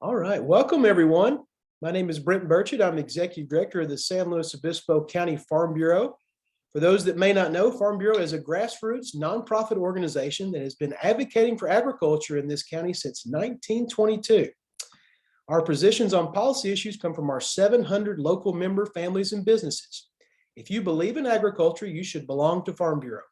All right, welcome everyone. My name is Brent Burchett. I'm Executive Director of the San Luis Obispo County Farm Bureau. For those that may not know, Farm Bureau is a grassroots nonprofit organization that has been advocating for agriculture in this county since 1922. Our positions on policy issues come from our 700 local member families and businesses. If you believe in agriculture, you should belong to Farm Bureau.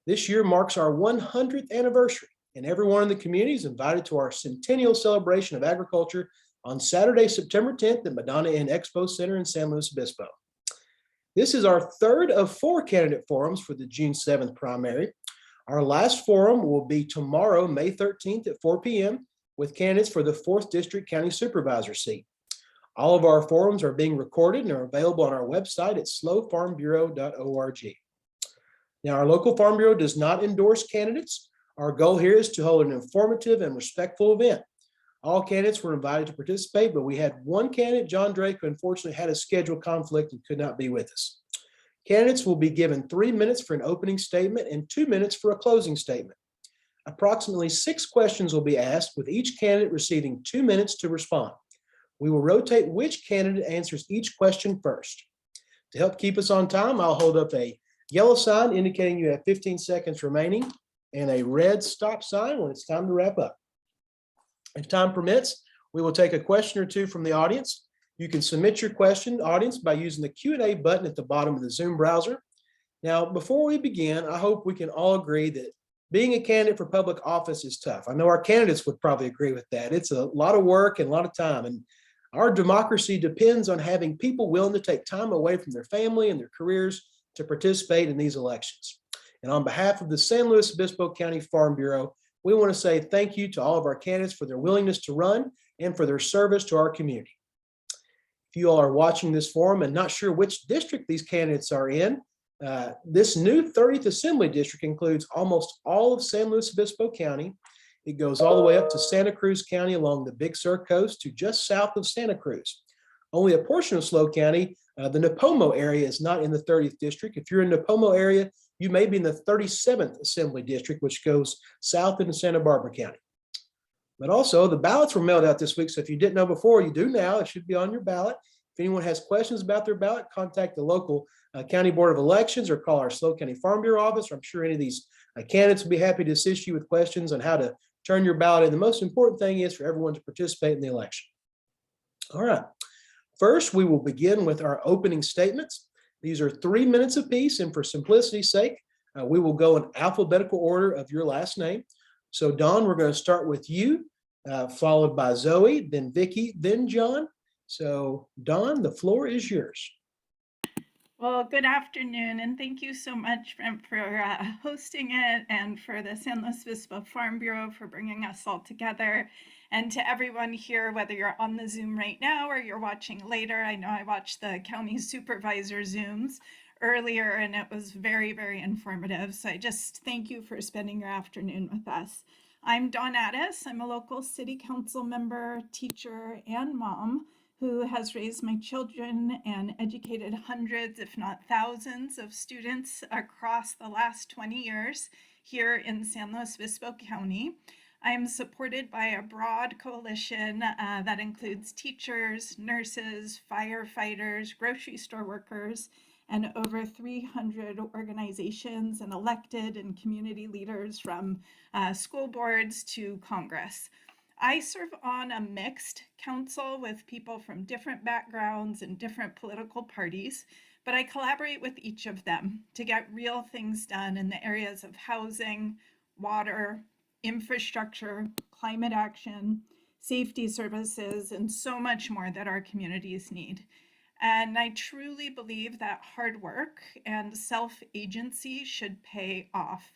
This year marks our 100th anniversary, and everyone in the community is invited to our centennial celebration of agriculture on Saturday, September 10th at Madonna Inn Expo Center in San Luis Obispo. This is our third of 4 candidate forums for the June 7th primary. Our last forum will be tomorrow, May 13th at 4 p.m. with candidates for the 4th District County Supervisor seat. All of our forums are being recorded and are available on our website at slofarmbureau.org. Now, our local Farm Bureau does not endorse candidates. Our goal here is to hold an informative and respectful event. All candidates were invited to participate, but we had one candidate, John Drake, who unfortunately had a scheduled conflict and could not be with us. Candidates will be given 3 minutes for an opening statement and 2 minutes for a closing statement. Approximately 6 questions will be asked, with each candidate receiving 2 minutes to respond. We will rotate which candidate answers each question first. To help keep us on time, I'll hold up a yellow sign indicating you have 15 seconds remaining and a red stop sign when it's time to wrap up. If time permits, we will take a question or two from the audience. You can submit your question, audience, by using the Q&A button at the bottom of the Zoom browser. Now, before we begin, I hope we can all agree that being a candidate for public office is tough. I know our candidates would probably agree with that. It's a lot of work and a lot of time, and our democracy depends on having people willing to take time away from their family and their careers to participate in these elections. And on behalf of the San Luis Obispo County Farm Bureau, we want to say thank you to all of our candidates for their willingness to run and for their service to our community. If you all are watching this forum and not sure which district these candidates are in, this new 30th Assembly District includes almost all of San Luis Obispo County. It goes all the way up to Santa Cruz County along the Big Sur coast to just south of Santa Cruz. Only a portion of SLO County, the Nipomo area, is not in the 30th District. If you're in the Nipomo area, you may be in the 37th Assembly District, which goes south into Santa Barbara County. But also, the ballots were mailed out this week, so if you didn't know before, you do now. It should be on your ballot. If anyone has questions about their ballot, contact the local County Board of Elections or call our SLO County Farm Bureau office. I'm sure any of these candidates will be happy to assist you with questions on how to turn your ballot in. The most important thing is for everyone to participate in the election. All right. First, we will begin with our opening statements. These are 3 minutes apiece, and for simplicity's sake, we will go in alphabetical order of your last name. So, Dawn, we're going to start with you, followed by Zoe, then Vicki, then John. So, Dawn, the floor is yours. Well, good afternoon, and thank you so much, Brent, for hosting it, and for the San Luis Obispo Farm Bureau for bringing us all together. And to everyone here, whether you're on the Zoom right now or you're watching later, I know I watched the county supervisor Zooms earlier, and it was very, very informative. So I just thank you for spending your afternoon with us. I'm Dawn Addis. I'm a local city council member, teacher, and mom who has raised my children and educated hundreds, if not thousands, of students across the last 20 years here in San Luis Obispo County. I am supported by a broad coalition that includes teachers, nurses, firefighters, grocery store workers, and over 300 organizations and elected and community leaders from school boards to Congress. I serve on a mixed council with people from different backgrounds and different political parties, but I collaborate with each of them to get real things done in the areas of housing, water, infrastructure, climate action, safety services, and so much more that our communities need. And I truly believe that hard work and self-agency should pay off.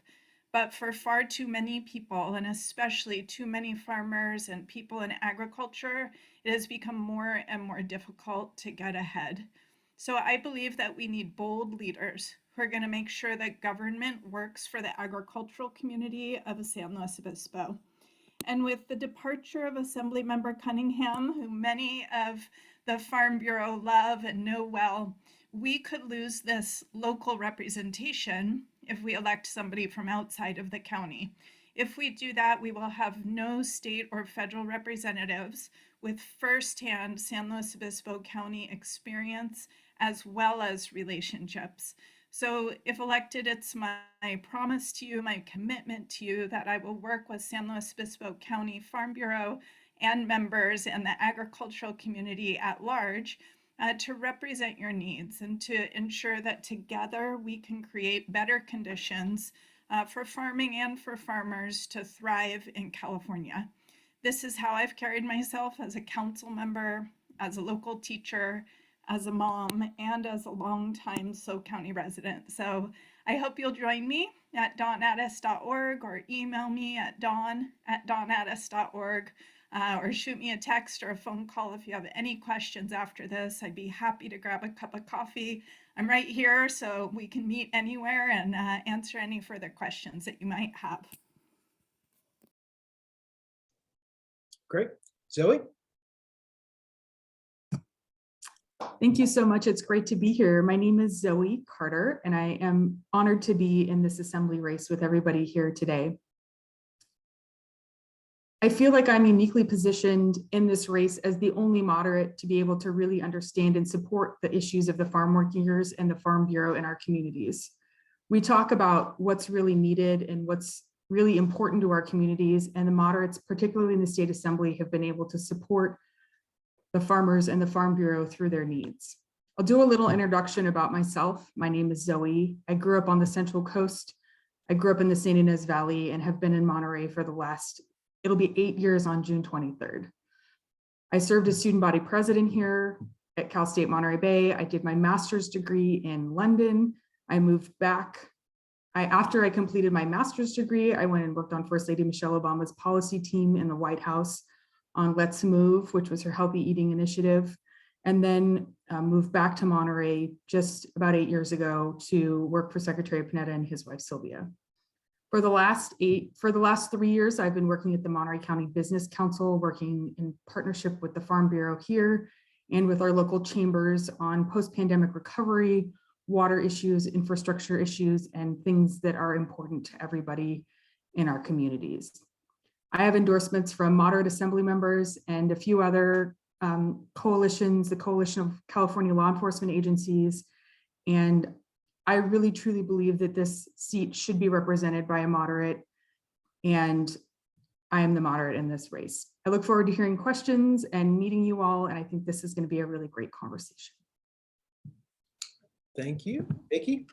But for far too many people, and especially too many farmers and people in agriculture, it has become more and more difficult to get ahead. So I believe that we need bold leaders who are going to make sure that government works for the agricultural community of San Luis Obispo. And with the departure of Assemblymember Cunningham, who many of the Farm Bureau love and know well, we could lose this local representation if we elect somebody from outside of the county. If we do that, we will have no state or federal representatives, with firsthand San Luis Obispo County experience as well as relationships. So if elected, it's my promise to you, my commitment to you that I will work with San Luis Obispo County Farm Bureau and members and the agricultural community at large to represent your needs and to ensure that together we can create better conditions for farming and for farmers to thrive in California. This is how I've carried myself as a council member, as a local teacher, as a mom, and as a longtime SLO County resident. So I hope you'll join me at dawn@addis.org or email me at dawn@dawn@addis.org or shoot me a text or a phone call if you have any questions after this. I'd be happy to grab a cup of coffee. I'm right here, so we can meet anywhere and answer any further questions that you might have. Great. Zoe? Thank you so much. It's great to be here. My name is Zoe Carter, and I am honored to be in this assembly race with everybody here today. I feel like I'm uniquely positioned in this race as the only moderate to be able to really understand and support the issues of the farm workers and the Farm Bureau in our communities. We talk about what's really needed and what's really important to our communities, and the moderates, particularly in the state assembly, have been able to support the farmers and the Farm Bureau through their needs. I'll do a little introduction about myself. My name is Zoe. I grew up on the Central Coast. I grew up in the San Ynez Valley and have been in Monterey for the last, it'll be 8 years on June 23rd. I served as student body president here at Cal State Monterey Bay. I did my master's degree in London. I moved back. After I completed my master's degree, I went and worked on First Lady Michelle Obama's policy team in the White House on Let's Move, which was her healthy eating initiative, and then moved back to Monterey just about 8 years ago to work for Secretary Panetta and his wife, Sylvia. For the last 3 years, I've been working at the Monterey County Business Council, working in partnership with the Farm Bureau here and with our local chambers on post-pandemic recovery, water issues, infrastructure issues, and things that are important to everybody in our communities. I have endorsements from moderate assembly members and a few other coalitions, the Coalition of California Law Enforcement Agencies, and I really truly believe that this seat should be represented by a moderate, and I am the moderate in this race. I look forward to hearing questions and meeting you all, and I think this is going to be a really great conversation. Thank you. Vicki?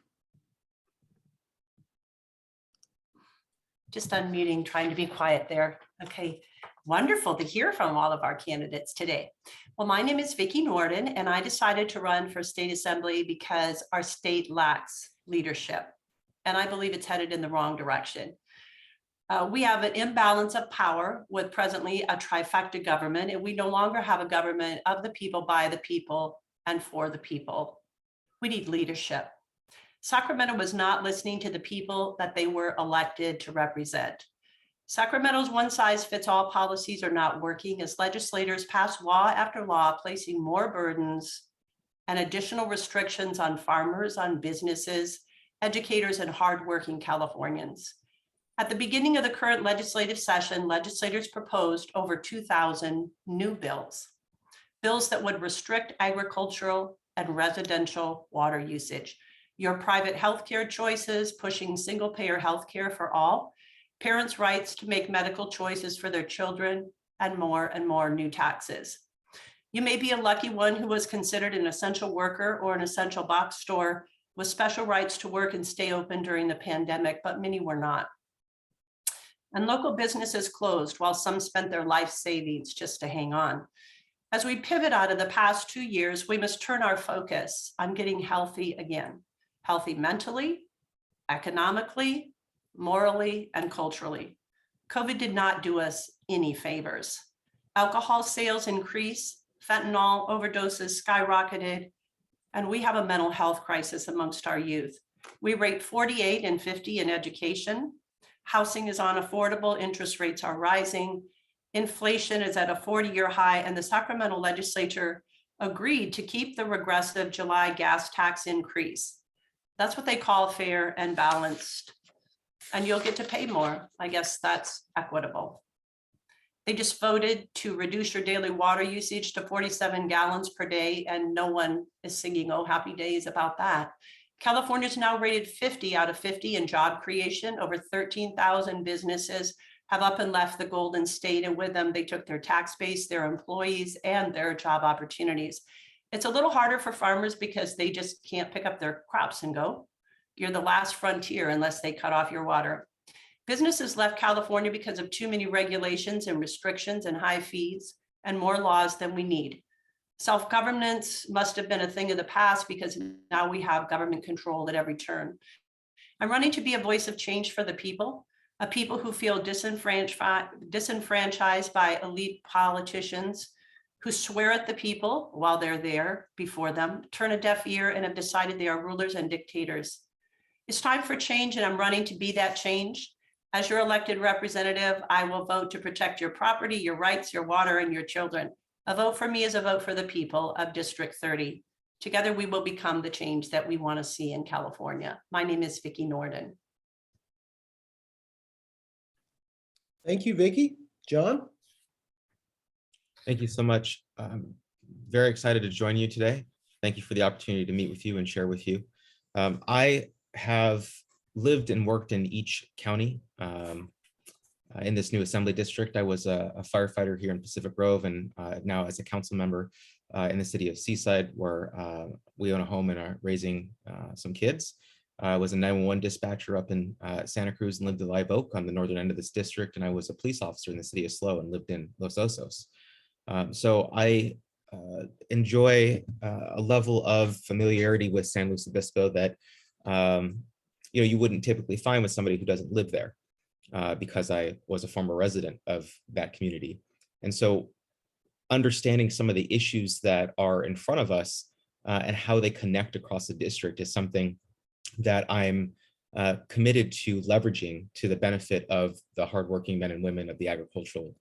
Just unmuting, trying to be quiet there. Okay, wonderful to hear from all of our candidates today. Well, my name is Vicki Nohrden, and I decided to run for state assembly because our state lacks leadership, and I believe it's headed in the wrong direction. We have an imbalance of power with presently a trifecta government, and we no longer have a government of the people, by the people, and for the people. We need leadership. Sacramento was not listening to the people that they were elected to represent. Sacramento's one-size-fits-all policies are not working as legislators pass law after law, placing more burdens and additional restrictions on farmers, on businesses, educators, and hardworking Californians. At the beginning of the current legislative session, legislators proposed over 2,000 new bills that would restrict agricultural and residential water usage, your private healthcare choices, pushing single-payer healthcare for all, parents' rights to make medical choices for their children, and more new taxes. You may be a lucky one who was considered an essential worker or an essential box store with special rights to work and stay open during the pandemic, but many were not. And local businesses closed while some spent their life savings just to hang on. As we pivot out of the past 2 years, we must turn our focus on getting healthy again. Healthy mentally, economically, morally, and culturally. COVID did not do us any favors. Alcohol sales increased, fentanyl overdoses skyrocketed, and we have a mental health crisis amongst our youth. We rate 48 and 50 in education. Housing is unaffordable, interest rates are rising. Inflation is at a 40-year high, and the Sacramento legislature agreed to keep the regressive July gas tax increase. That's what they call fair and balanced. And you'll get to pay more. I guess that's equitable. They just voted to reduce your daily water usage to 47 gallons per day, and no one is singing "Oh Happy Days" about that. California is now rated 50 out of 50 in job creation. Over 13,000 businesses have up and left the Golden State, and with them, they took their tax base, their employees, and their job opportunities. It's a little harder for farmers because they just can't pick up their crops and go. You're the last frontier unless they cut off your water. Businesses left California because of too many regulations and restrictions and high fees and more laws than we need. Self-governance must have been a thing of the past because now we have government control at every turn. I'm running to be a voice of change for the people, a people who feel disenfranchised by elite politicians who swear at the people while they're there before them, turn a deaf ear, and have decided they are rulers and dictators. It's time for change, and I'm running to be that change. As your elected representative, I will vote to protect your property, your rights, your water, and your children. A vote for me is a vote for the people of District 30. Together, we will become the change that we want to see in California. My name is Vicki Nohrden. Thank you, Vicki. John? Thank you so much. I'm very excited to join you today. Thank you for the opportunity to meet with you and share with you. I have lived and worked in each county in this new assembly district. I was a firefighter here in Pacific Grove, and now as a council member in the city of Seaside, where we own a home and are raising some kids. I was a 911 dispatcher up in Santa Cruz and lived in Live Oak on the northern end of this district, and I was a police officer in the city of SLO and lived in Los Osos. So I enjoy a level of familiarity with San Luis Obispo that you wouldn't typically find with somebody who doesn't live there, because I was a former resident of that community. And so understanding some of the issues that are in front of us and how they connect across the district is something that I'm committed to leveraging to the benefit of the hardworking men and women of the agricultural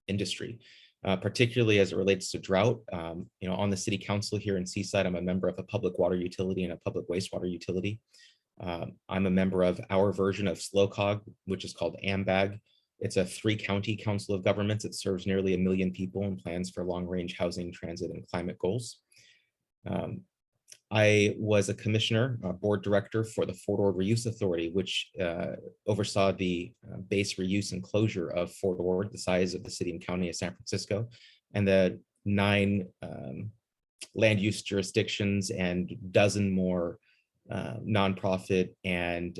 industry, particularly as it relates to drought. On the city council here in Seaside, I'm a member of a public water utility and a public wastewater utility. I'm a member of our version of SLOCOG, which is called AMBAG. It's a 3-county council of governments. It serves nearly 1 million people and plans for long-range housing, transit, and climate goals. I was a commissioner, board director for the Fort Ord Reuse Authority, which oversaw the base reuse and closure of Fort Ord, the size of the city and county of San Francisco, and the 9 land use jurisdictions and dozen more nonprofit and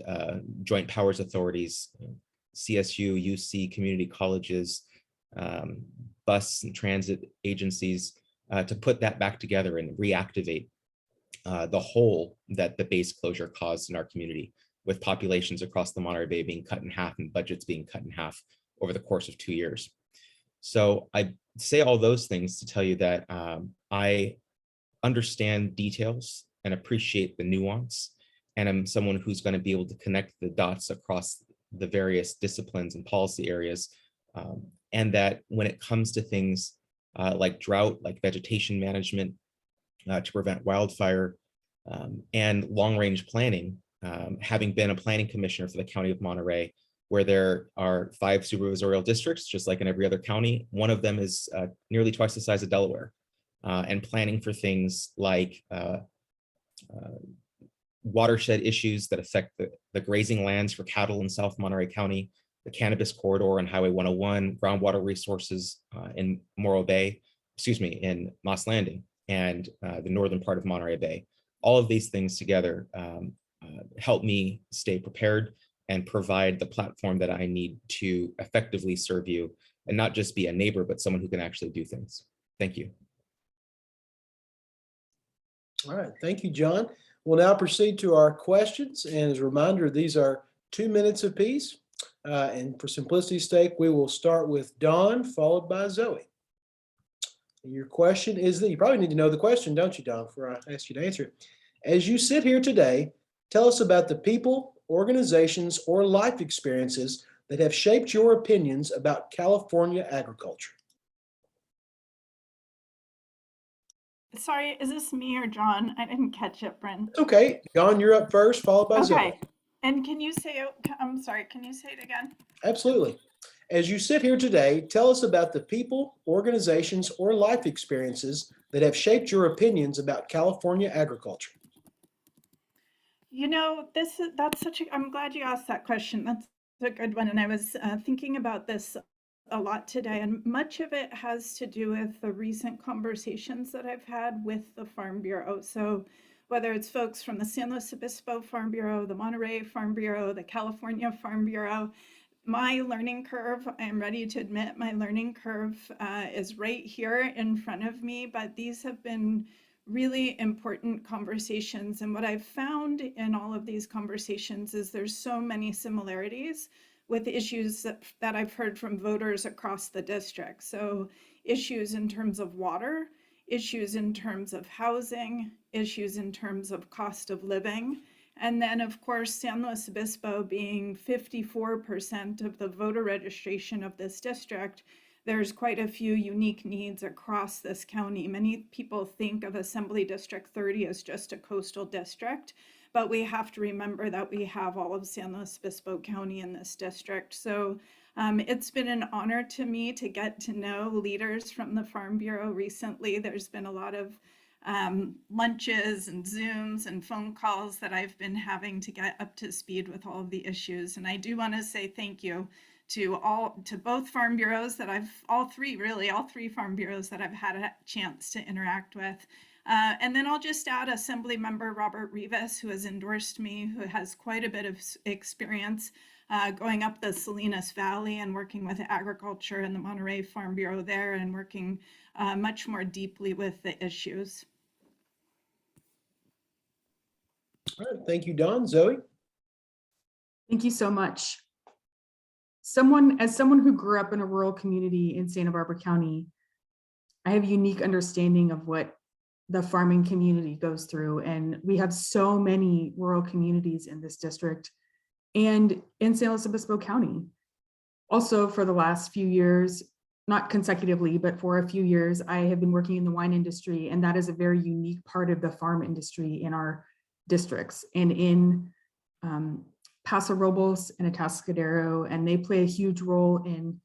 joint powers authorities, CSU, UC, community colleges, bus and transit agencies, to put that back together and reactivate the hole that the base closure caused in our community, with populations across the Monterey Bay being cut in half and budgets being cut in half over the course of 2 years. So I say all those things to tell you that I understand details and appreciate the nuance, and I'm someone who's going to be able to connect the dots across the various disciplines and policy areas, and that when it comes to things like drought, like vegetation management, to prevent wildfire, and long-range planning, having been a planning commissioner for the county of Monterey, where there are 5 supervisorial districts, just like in every other county. One of them is nearly twice the size of Delaware, and planning for things like watershed issues that affect the grazing lands for cattle in South Monterey County, the cannabis corridor and Highway 101, groundwater resources in Morro Bay, in Moss Landing, and the northern part of Monterey Bay. All of these things together help me stay prepared and provide the platform that I need to effectively serve you, and not just be a neighbor, but someone who can actually do things. Thank you. All right, thank you, John. We'll now proceed to our questions. And as a reminder, these are 2 minutes apiece. And for simplicity's sake, we will start with Dawn, followed by Zoe. Your question is that you probably need to know the question, don't you, Don, before I ask you to answer it. As you sit here today, tell us about the people, organizations, or life experiences that have shaped your opinions about California agriculture. Sorry, is this me or John? I didn't catch it, Brent. Okay, Don, you're up first, followed by Zoe. Okay. And can you say, I'm sorry, can you say it again? Absolutely. As you sit here today, tell us about the people, organizations, or life experiences that have shaped your opinions about California agriculture. You know, that's such a, I'm glad you asked that question. That's a good one. And I was thinking about this a lot today, and much of it has to do with the recent conversations that I've had with the Farm Bureau. So whether it's folks from the San Luis Obispo Farm Bureau, the Monterey Farm Bureau, the California Farm Bureau, my learning curve, I'm ready to admit my learning curve is right here in front of me, but these have been really important conversations. And what I've found in all of these conversations is there's so many similarities with issues that I've heard from voters across the district. So issues in terms of water, issues in terms of housing, issues in terms of cost of living. And then, of course, San Luis Obispo being 54% of the voter registration of this district, there's quite a few unique needs across this county. Many people think of Assembly District 30 as just a coastal district, but we have to remember that we have all of San Luis Obispo County in this district. So it's been an honor to me to get to know leaders from the Farm Bureau recently. There's been a lot of lunches and Zooms and phone calls that I've been having to get up to speed with all of the issues. And I do want to say thank you to both farm bureaus that all three farm bureaus that I've had a chance to interact with. And then I'll just add Assembly Member Robert Rivas, who has endorsed me, who has quite a bit of experience going up the Salinas Valley and working with agriculture and the Monterey Farm Bureau there, and working much more deeply with the issues. All right, thank you, Don. Zoe? Thank you so much. As someone who grew up in a rural community in Santa Barbara County, I have a unique understanding of what the farming community goes through. And we have so many rural communities in this district and in San Luis Obispo County. Also, for the last few years, not consecutively, but for a few years, I have been working in the wine industry, and that is a very unique part of the farm industry in our districts and in Paso Robles and Atascadero, and they play a huge role in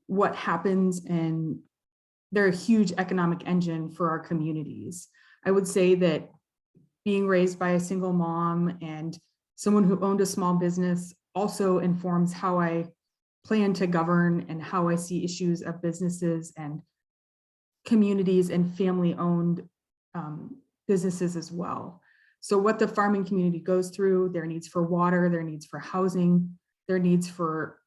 what happens, and they're a huge economic engine for our communities. I would say that being raised by a single mom and someone who owned a small business also informs how I plan to govern and how I see issues of businesses and communities and family-owned businesses as well. So what the farming community goes through, their needs for water, their needs for housing, their needs for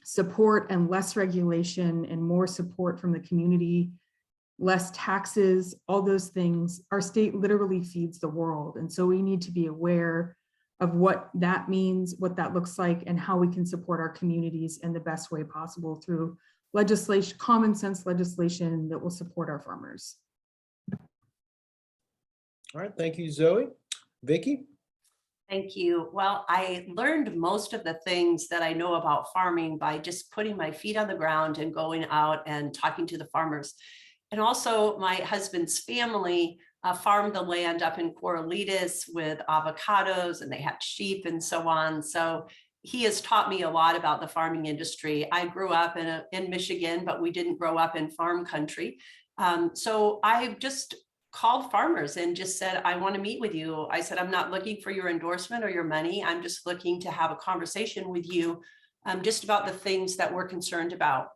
support and less regulation and more support from the community, less taxes, all those things. Our state literally feeds the world. And so we need to be aware of what that means, what that looks like, and how we can support our communities in the best way possible through legislation, common sense legislation that will support our farmers. All right, thank you, Zoe. Vicki? Thank you. Well, I learned most of the things that I know about farming by just putting my feet on the ground and going out and talking to the farmers. And also my husband's family farmed the land up in Corralitos with avocados, and they had sheep and so on. So he has taught me a lot about the farming industry. I grew up in Michigan, but we didn't grow up in farm country. So I just called farmers and just said, I want to meet with you. I said, I'm not looking for your endorsement or your money. I'm just looking to have a conversation with you just about the things that we're concerned about.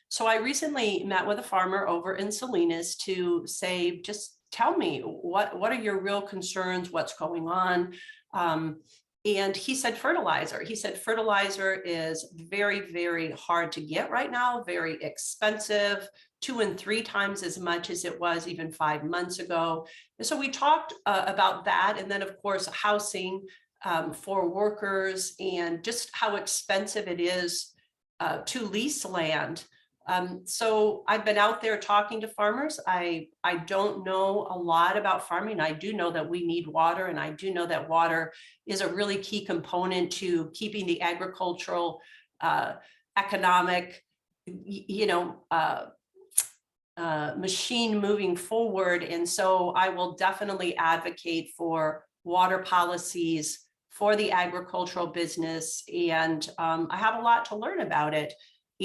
So I recently met with a farmer over in Salinas to say, just tell me, what are your real concerns? What's going on? And he said fertilizer. He said fertilizer is very, very hard to get right now, very expensive, 2 and 3 times as much as it was even 5 months ago. And so we talked about that. And then, of course, housing for workers and just how expensive it is to lease land. So I've been out there talking to farmers. I don't know a lot about farming. I do know that we need water, and I do know that water is a really key component to keeping the agricultural, economic, machine moving forward. And so I will definitely advocate for water policies for the agricultural business. And I have a lot to learn about it.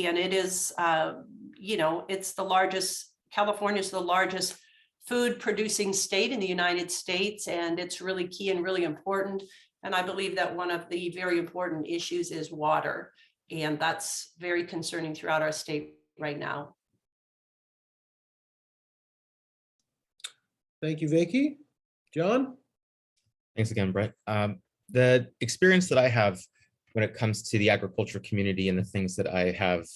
And it is, it's the largest, California is the largest food producing state in the United States, and it's really key and really important. And I believe that one of the very important issues is water, and that's very concerning throughout our state right now. Thank you, Vicki. John? Thanks again, Brett. The experience that I have when it comes to the agriculture community and the things that I have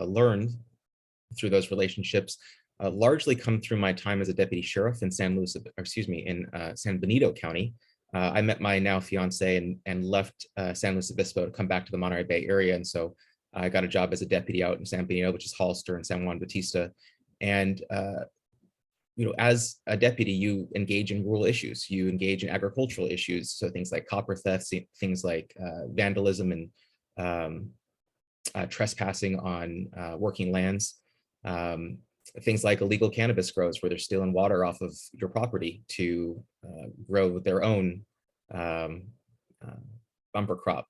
learned through those relationships largely come through my time as a deputy sheriff in San Benito County. I met my now fiance and left San Luis Obispo to come back to the Monterey Bay area. And so I got a job as a deputy out in San Benito, which is Hollister and San Juan Bautista. And as a deputy, you engage in rural issues, you engage in agricultural issues. So things like copper theft, things like vandalism and trespassing on working lands, things like illegal cannabis grows where they're stealing water off of your property to grow their own bumper crop.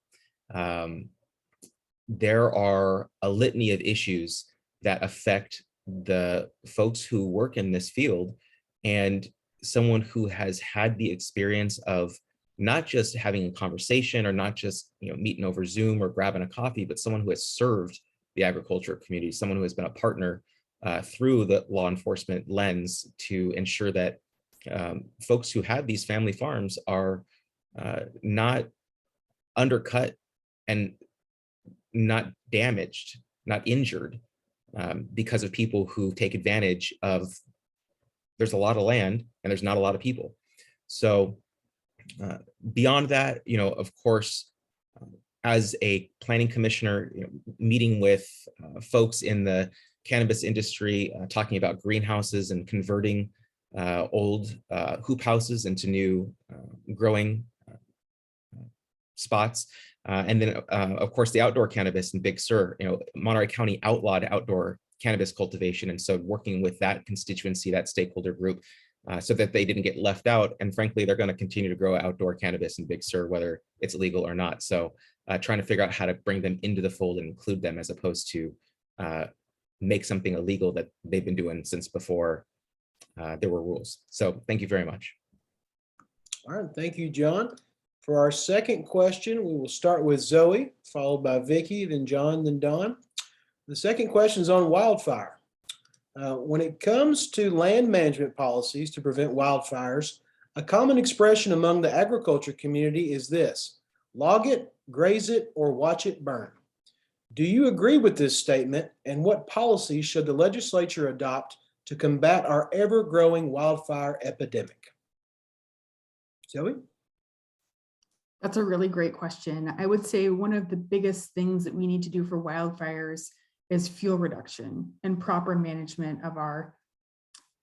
There are a litany of issues that affect the folks who work in this field, and someone who has had the experience of not just having a conversation or not just meeting over Zoom or grabbing a coffee, but someone who has served the agriculture community, someone who has been a partner through the law enforcement lens to ensure that folks who have these family farms are not undercut and not damaged, not injured because of people who take advantage of, there's a lot of land and there's not a lot of people. So beyond that, of course, as a planning commissioner, meeting with folks in the cannabis industry, talking about greenhouses and converting old hoop houses into new growing spots. And then, of course, the outdoor cannabis in Big Sur. Monterey County outlawed outdoor cannabis cultivation. And so working with that constituency, that stakeholder group, so that they didn't get left out. And frankly, they're going to continue to grow outdoor cannabis in Big Sur, whether it's legal or not. So trying to figure out how to bring them into the fold and include them as opposed to make something illegal that they've been doing since before there were rules. So thank you very much. All right, thank you, John. For our second question, we will start with Zoe, followed by Vicki, then John, then Don. The second question is on wildfire. When it comes to land management policies to prevent wildfires, a common expression among the agriculture community is this: log it, graze it, or watch it burn. Do you agree with this statement, and what policies should the legislature adopt to combat our ever-growing wildfire epidemic? Zoe? That's a really great question. I would say one of the biggest things that we need to do for wildfires is fuel reduction and proper management of our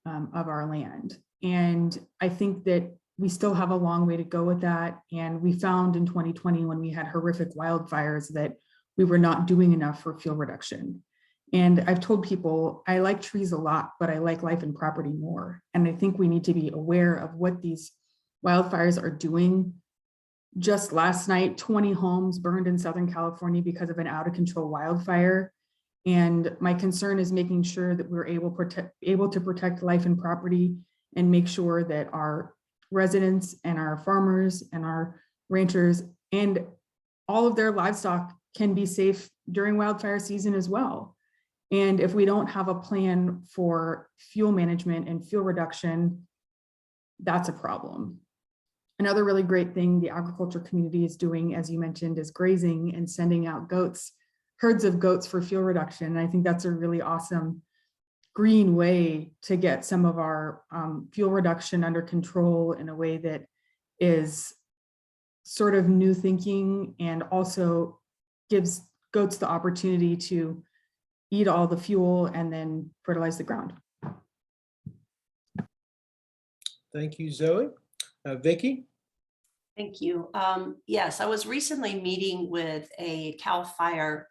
land. And I think that we still have a long way to go with that. And we found in 2020, when we had horrific wildfires, that we were not doing enough for fuel reduction. And I've told people, I like trees a lot, but I like life and property more. And I think we need to be aware of what these wildfires are doing. Just last night, 20 homes burned in Southern California because of an out of control wildfire. And my concern is making sure that we're able to protect life and property and make sure that our residents and our farmers and our ranchers and all of their livestock can be safe during wildfire season as well. And if we don't have a plan for fuel management and fuel reduction, that's a problem. Another really great thing the agriculture community is doing, as you mentioned, is grazing and sending out goats, herds of goats for fuel reduction. And I think that's a really awesome green way to get some of our fuel reduction under control in a way that is sort of new thinking and also gives goats the opportunity to eat all the fuel and then fertilize the ground. Thank you, Zoe. Vicki? Thank you. Yes, I was recently meeting with a CAL FIRE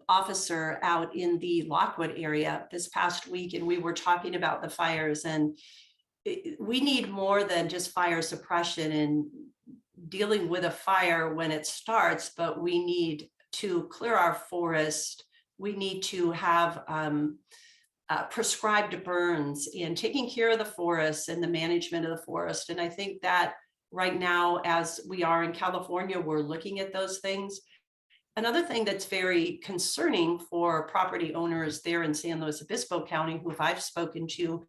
officer out in the Lockwood area this past week, and we were talking about the fires, and we need more than just fire suppression and dealing with a fire when it starts, but we need to clear our forest, We need to have prescribed burns and taking care of the forests and the management of the forest. And I think that right now, as we are in California, we're looking at those things. Another thing that's very concerning for property owners there in San Luis Obispo County, who I've spoken to,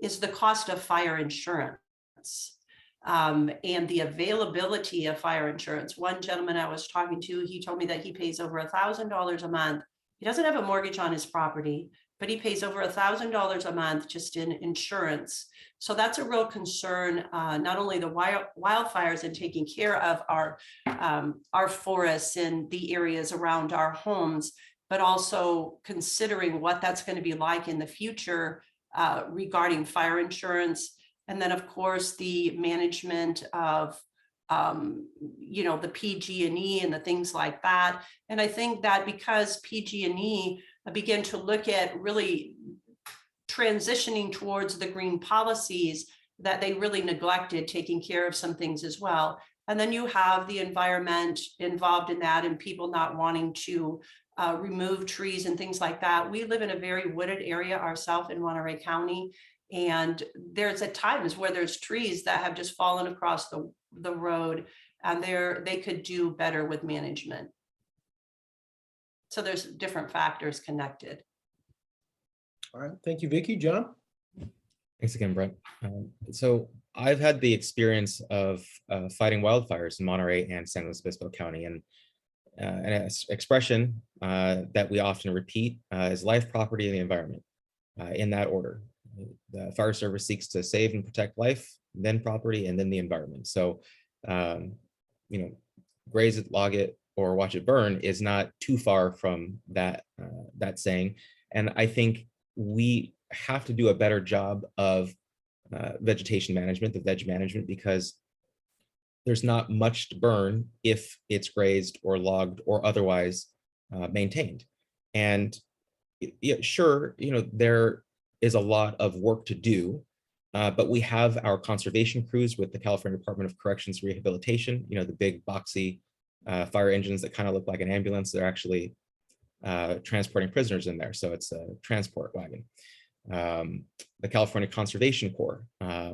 is the cost of fire insurance and the availability of fire insurance. One gentleman I was talking to, he told me that he pays over $1,000 a month. He doesn't have a mortgage on his property, but he pays over $1,000 a month just in insurance. So that's a real concern, not only the wildfires and taking care of our forests and the areas around our homes, but also considering what that's going to be like in the future regarding fire insurance. And then, of course, the management of the PG&E and the things like that. And I think that because PG&E began to look at really transitioning towards the green policies, that they really neglected taking care of some things as well. And then you have the environment involved in that and people not wanting to remove trees and things like that. We live in a very wooded area ourselves in Monterey County. And there's at times where there's trees that have just fallen across the road, and they could do better with management. So there's different factors connected. All right, thank you, Vicki. John? Thanks again, Brett. So I've had the experience of fighting wildfires in Monterey and San Luis Obispo County, and an expression that we often repeat is life, property, and the environment, in that order. The fire service seeks to save and protect life, then property, and then the environment. So, graze it, log it, or watch it burn is not too far from that saying. And I think we have to do a better job of vegetation management, the veg management, because there's not much to burn if it's grazed or logged or otherwise maintained. And sure, there is a lot of work to do, but we have our conservation crews with the California Department of Corrections Rehabilitation, the big boxy fire engines that kind of look like an ambulance. They're actually transporting prisoners in there. So it's a transport wagon. The California Conservation Corps,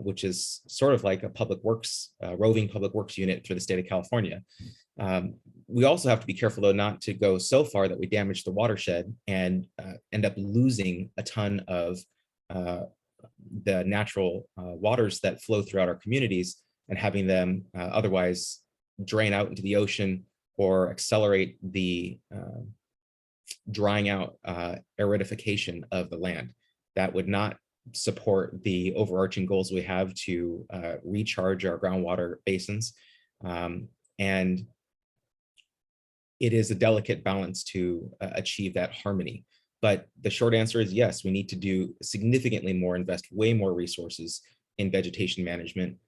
which is sort of like a public works, roving public works unit for the state of California. We also have to be careful, though, not to go so far that we damage the watershed and end up losing a ton of the natural waters that flow throughout our communities and having them otherwise drain out into the ocean or accelerate the drying out aridification of the land. That would not support the overarching goals we have to recharge our groundwater basins. And it is a delicate balance to achieve that harmony. But the short answer is yes, we need to do significantly more, invest way more resources in vegetation management.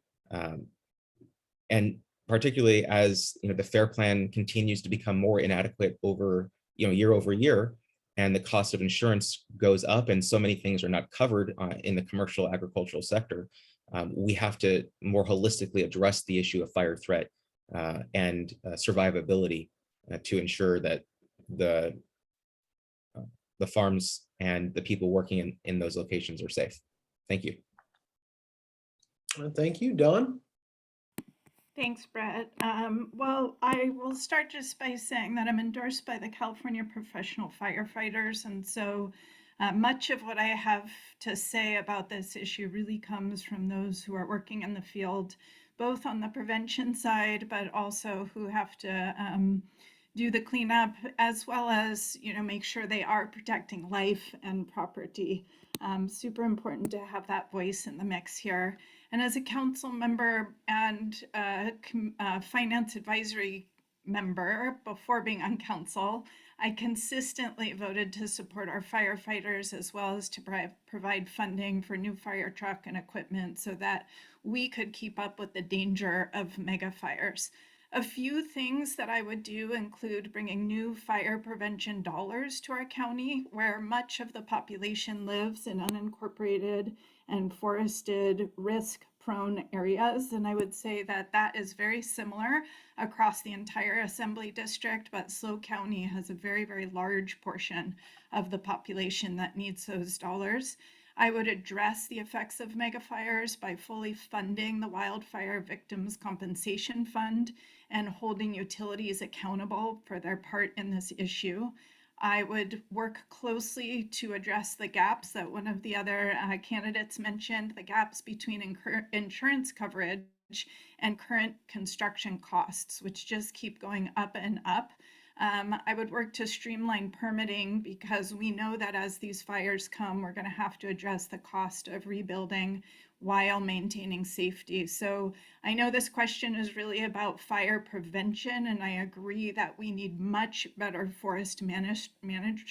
And particularly as the FAIR Plan continues to become more inadequate over year over year, and the cost of insurance goes up and so many things are not covered in the commercial agricultural sector, we have to more holistically address the issue of fire threat and survivability to ensure that the farms and the people working in those locations are safe. Thank you. Thank you, Don. Thanks, Brett. Well, I will start just by saying that I'm endorsed by the California Professional Firefighters, and so much of what I have to say about this issue really comes from those who are working in the field, both on the prevention side, but also who have to do the cleanup, as well as make sure they are protecting life and property. Super important to have that voice in the mix here. And as a council member and finance advisory member before being on council, I consistently voted to support our firefighters, as well as to provide funding for new fire truck and equipment so that we could keep up with the danger of mega fires. A few things that I would do include bringing new fire prevention dollars to our county, where much of the population lives in unincorporated and forested risk prone areas. And I would say that that is very similar across the entire Assembly District, but SLO County has a very, very large portion of the population that needs those dollars. I would address the effects of megafires by fully funding the Wildfire Victims Compensation Fund and holding utilities accountable for their part in this issue. I would work closely to address the gaps that one of the other candidates mentioned, the gaps between insurance coverage and current construction costs, which just keep going up and up. I would work to streamline permitting because we know that as these fires come, we're going to have to address the cost of rebuilding while maintaining safety. So I know this question is really about fire prevention, and I agree that we need much better forest management.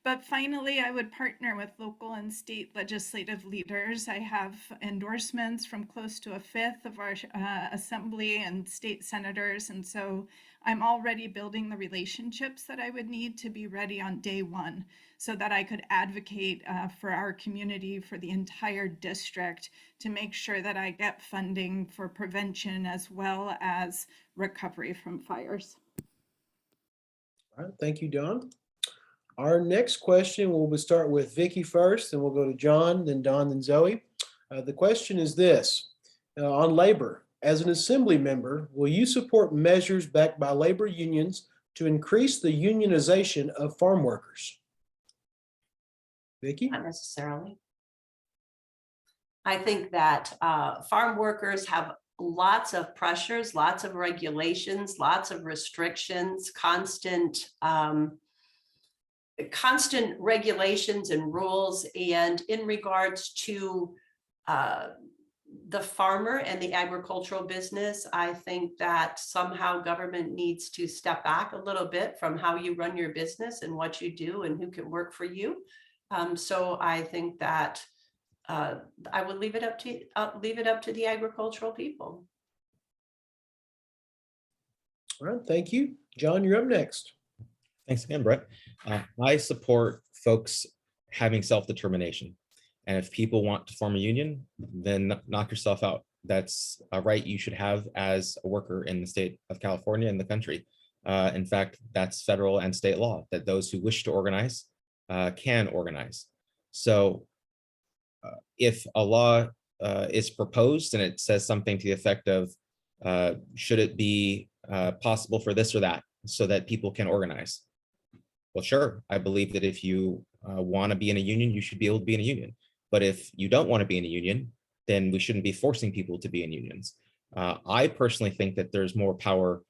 But finally, I would partner with local and state legislative leaders. I have endorsements from close to a fifth of our assembly and state senators. And so I'm already building the relationships that I would need to be ready on day one so that I could advocate for our community, for the entire district, to make sure that I get funding for prevention as well as recovery from fires. All right, thank you, Dawn. Our next question, we'll start with Vicki first, and we'll go to John, then Dawn, then Zoe. The question is this, on labor. As an assembly member, will you support measures backed by labor unions to increase the unionization of farm workers? Vicki? Not necessarily. I think that farm workers have lots of pressures, lots of regulations, lots of restrictions, constant regulations and rules. And in regards to the farmer and the agricultural business, I think that somehow government needs to step back a little bit from how you run your business and what you do and who can work for you. So I think that I would leave it up to the agricultural people. All right, thank you. John, you're up next. Thanks again, Brett. I support folks having self-determination. And if people want to form a union, then knock yourself out. That's a right you should have as a worker in the state of California and the country. In fact, that's federal and state law, that those who wish to organize can organize. So if a law is proposed and it says something to the effect of, should it be possible for this or that so that people can organize? Well, sure. I believe that if you want to be in a union, you should be able to be in a union. But if you don't want to be in a union, then we shouldn't be forcing people to be in unions. I personally think that there's more power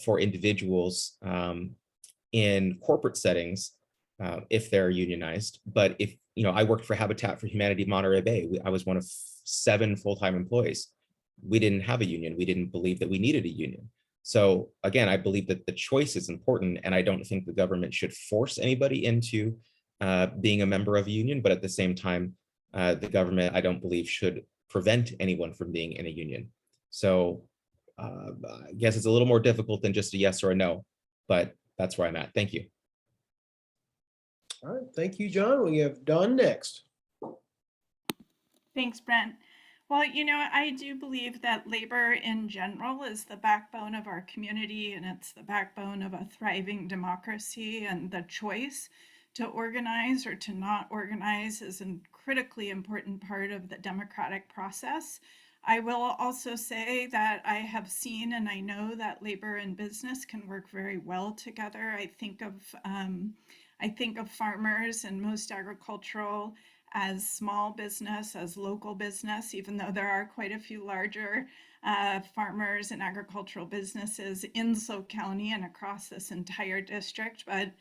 for individuals in corporate settings if they're unionized. But if, I worked for Habitat for Humanity Monterey Bay. I was one of 7 full-time employees. We didn't have a union. We didn't believe that we needed a union. So again, I believe that the choice is important, and I don't think the government should force anybody into being a member of a union, but at the same time, the government, I don't believe, should prevent anyone from being in a union. So I guess it's a little more difficult than just a yes or a no, but that's where I'm at. Thank you. All right, thank you, John. We have Dawn next. Thanks, Brent. Well, I do believe that labor in general is the backbone of our community, and it's the backbone of a thriving democracy, and the choice to organize or to not organize is a critically important part of the democratic process. I will also say that I have seen and I know that labor and business can work very well together. I think of farmers and most agricultural as small business, as local business, even though there are quite a few larger farmers and agricultural businesses in SLO County and across this entire district. But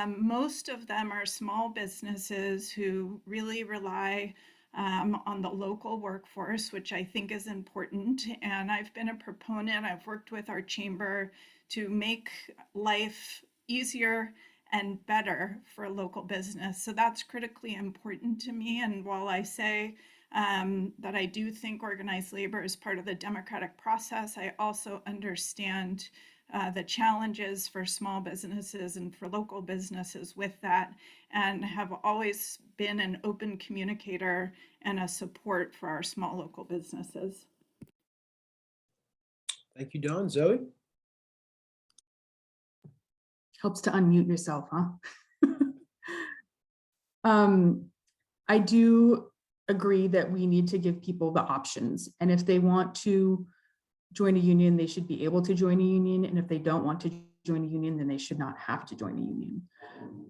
most of them are small businesses who really rely on the local workforce, which I think is important. And I've been a proponent, I've worked with our chamber to make life easier and better for a local business. So that's critically important to me. And while I say that I do think organized labor is part of the democratic process, I also understand the challenges for small businesses and for local businesses with that, and have always been an open communicator and a support for our small local businesses. Thank you, Don. Zoe? Helps to unmute yourself, huh? I do agree that we need to give people the options. And if they want to join a union, they should be able to join a union. And if they don't want to join a union, then they should not have to join a union.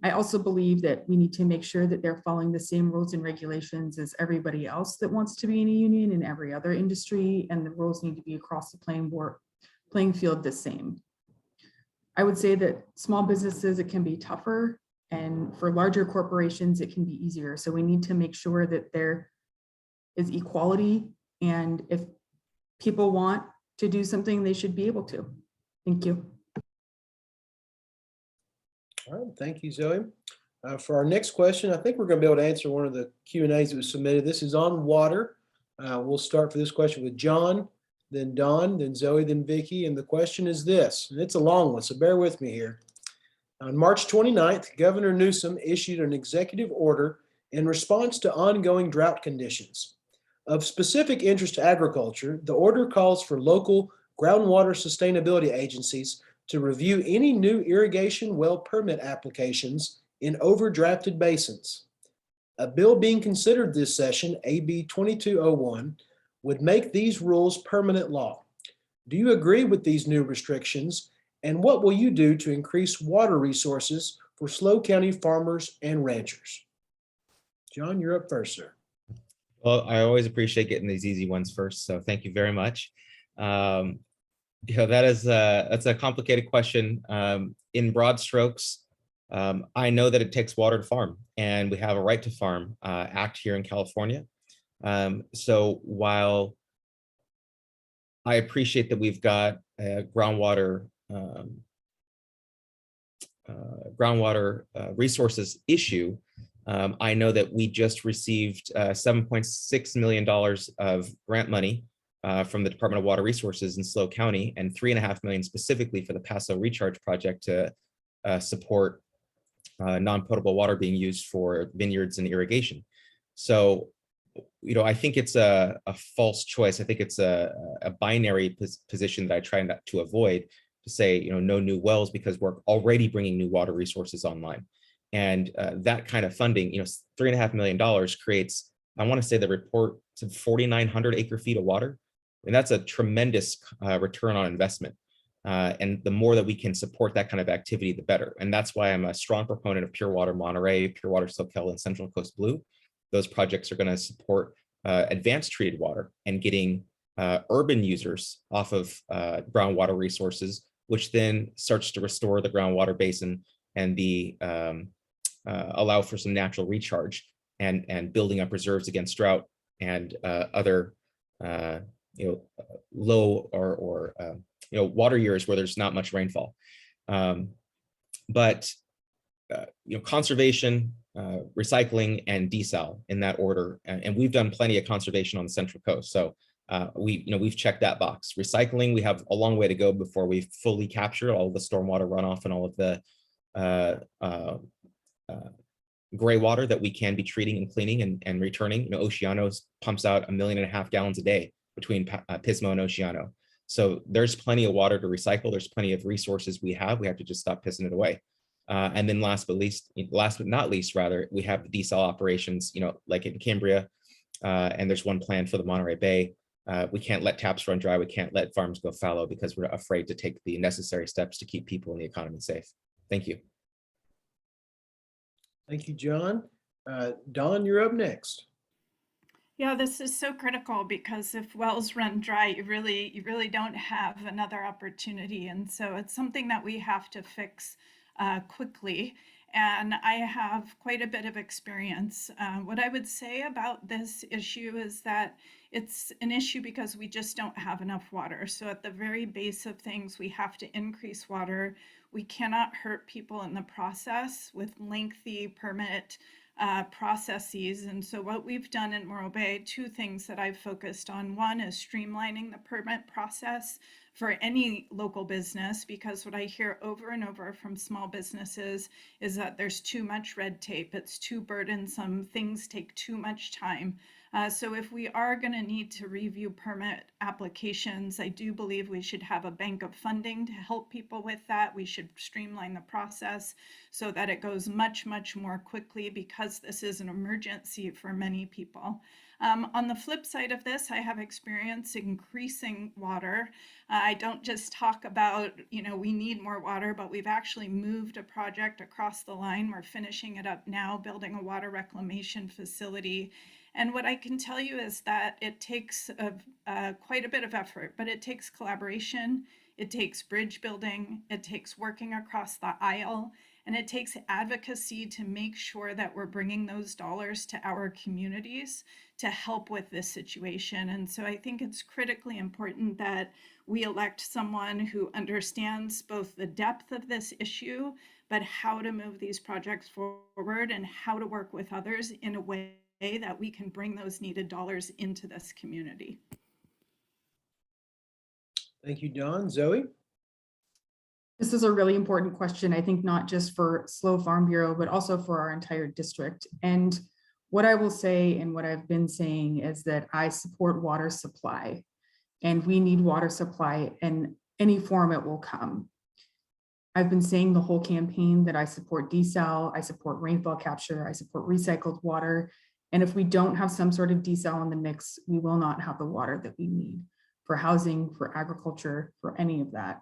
I also believe that we need to make sure that they're following the same rules and regulations as everybody else that wants to be in a union in every other industry, and the rules need to be across the playing field the same. I would say that small businesses, it can be tougher, and for larger corporations, it can be easier. So we need to make sure that there is equality, and if people want to do something, they should be able to. Thank you. All right, thank you, Zoe. For our next question, I think we're going to be able to answer one of the Q&As that was submitted. This is on water. We'll start for this question with John, then Don, then Zoe, then Vicki. And the question is this, and it's a long one, so bear with me here. On March 29th, Governor Newsom issued an executive order in response to ongoing drought conditions. Of specific interest to agriculture, the order calls for local groundwater sustainability agencies to review any new irrigation well permit applications in overdrafted basins. A bill being considered this session, AB 2201, would make these rules permanent law. Do you agree with these new restrictions? And what will you do to increase water resources for SLO County farmers and ranchers? John, you're up first, sir. Well, I always appreciate getting these easy ones first, so thank you very much. That's a complicated question. In broad strokes, I know that it takes water to farm, and we have a right to farm act here in California. So while I appreciate that we've got a groundwater resources issue, I know that we just received $7.6 million of grant money from the Department of Water Resources in SLO County, and $3.5 million specifically for the Paso Recharge Project to support non-potable water being used for vineyards and irrigation. So, I think it's a false choice. I think it's a binary position that I try not to avoid, to say, no new wells, because we're already bringing new water resources online. And that kind of funding, $3.5 million creates, I want to say the report to 4,900 acre feet of water. And that's a tremendous return on investment. And the more that we can support that kind of activity, the better. And that's why I'm a strong proponent of Pure Water Monterey, Pure Water SoCal, and Central Coast Blue. Those projects are going to support advanced treated water and getting urban users off of groundwater resources, which then starts to restore the groundwater basin and allow for some natural recharge and building up reserves against drought and other low or water years where there's not much rainfall. But conservation, recycling, and desal in that order. And we've done plenty of conservation on the Central Coast. So we've checked that box. Recycling, we have a long way to go before we've fully captured all of the stormwater runoff and all of the gray water that we can be treating and cleaning and returning. Oceanos pumps out 1.5 million gallons a day between Pismo and Oceano. So there's plenty of water to recycle. There's plenty of resources we have. We have to just stop pissing it away. And then last but not least, we have the desal operations, like in Cambria, and there's one plan for the Monterey Bay. We can't let taps run dry. We can't let farms go fallow because we're afraid to take the necessary steps to keep people in the economy safe. Thank you. Thank you, John. Don, you're up next. Yeah, this is so critical, because if wells run dry, you really don't have another opportunity. And so it's something that we have to fix quickly. And I have quite a bit of experience. What I would say about this issue is that it's an issue because we just don't have enough water. So at the very base of things, we have to increase water. We cannot hurt people in the process with lengthy permit processes. And so what we've done in Morro Bay, two things that I've focused on. One is streamlining the permit process for any local business, because what I hear over and over from small businesses is that there's too much red tape, it's too burdensome, things take too much time. So if we are going to need to review permit applications, I do believe we should have a bank of funding to help people with that. We should streamline the process so that it goes much, much more quickly, because this is an emergency for many people. On the flip side of this, I have experience increasing water. I don't just talk about, we need more water, but we've actually moved a project across the line. We're finishing it up now, building a water reclamation facility. And what I can tell you is that it takes quite a bit of effort, but it takes collaboration, it takes bridge building, it takes working across the aisle, and it takes advocacy to make sure that we're bringing those dollars to our communities to help with this situation. And so I think it's critically important that we elect someone who understands both the depth of this issue, but how to move these projects forward and how to work with others in a way that we can bring those needed dollars into this community. Thank you, Dawn. Zoe? This is a really important question, I think, not just for SLO Farm Bureau, but also for our entire district. And what I will say, and what I've been saying, is that I support water supply, and we need water supply in any form it will come. I've been saying the whole campaign that I support desal, I support rainfall capture, I support recycled water. And if we don't have some sort of desal in the mix, we will not have the water that we need for housing, for agriculture, for any of that.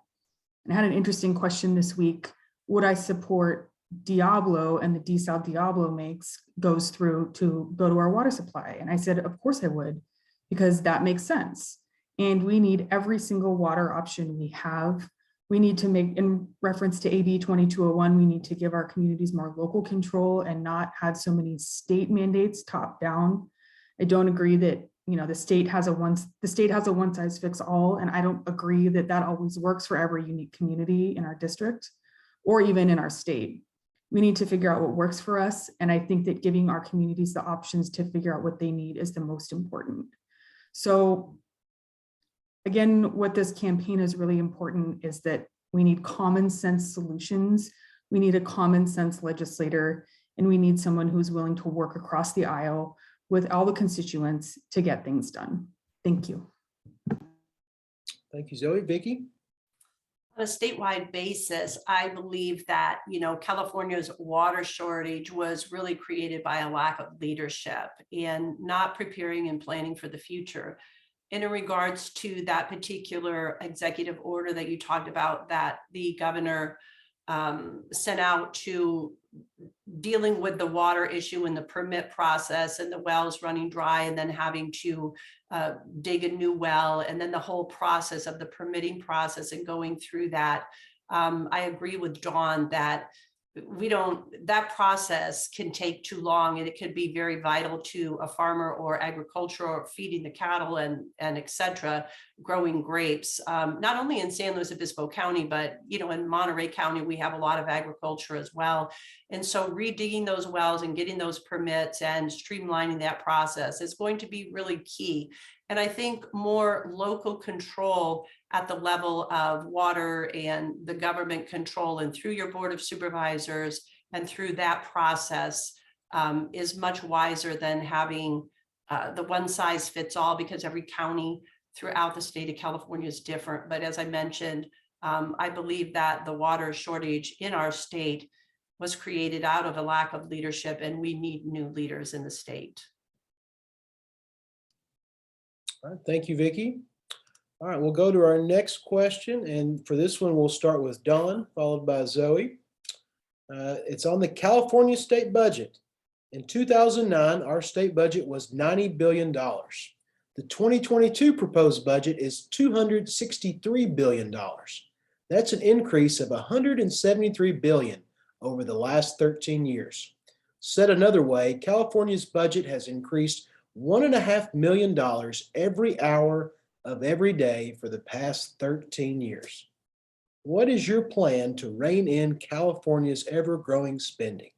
And I had an interesting question this week. Would I support Diablo, and the desal Diablo makes goes through to go to our water supply? And I said, of course I would, because that makes sense. And we need every single water option we have. We need to make, in reference to AB 2201, we need to give our communities more local control and not have so many state mandates top down. I don't agree that the state has a one size fits all, and I don't agree that that always works for every unique community in our district or even in our state. We need to figure out what works for us, and I think that giving our communities the options to figure out what they need is the most important. So again, what this campaign is really important is that we need common sense solutions. We need a common sense legislator, and we need someone who's willing to work across the aisle with all the constituents to get things done. Thank you. Thank you, Zoe. Vicki? On a statewide basis, I believe that, California's water shortage was really created by a lack of leadership and not preparing and planning for the future. And in regards to that particular executive order that you talked about, that the governor sent out to dealing with the water issue and the permit process and the wells running dry and then having to dig a new well, and then the whole process of the permitting process and going through that. I agree with Dawn that that process can take too long, and it could be very vital to a farmer or agriculture or feeding the cattle and et cetera, growing grapes. Not only in San Luis Obispo County, but in Monterey County, we have a lot of agriculture as well. And so redigging those wells and getting those permits and streamlining that process is going to be really key. And I think more local control at the level of water and the government control, and through your board of supervisors and through that process is much wiser than having the one size fits all, because every county throughout the state of California is different. But as I mentioned, I believe that the water shortage in our state was created out of a lack of leadership, and we need new leaders in the state. All right, thank you, Vicki. All right, we'll go to our next question. And for this one, we'll start with Dawn, followed by Zoe. It's on the California state budget. In 2009, our state budget was $90 billion. The 2022 proposed budget is $263 billion. That's an increase of $173 billion over the last 13 years. Said another way, California's budget has increased $1.5 million every hour of every day for the past 13 years. What is your plan to rein in California's ever-growing spending?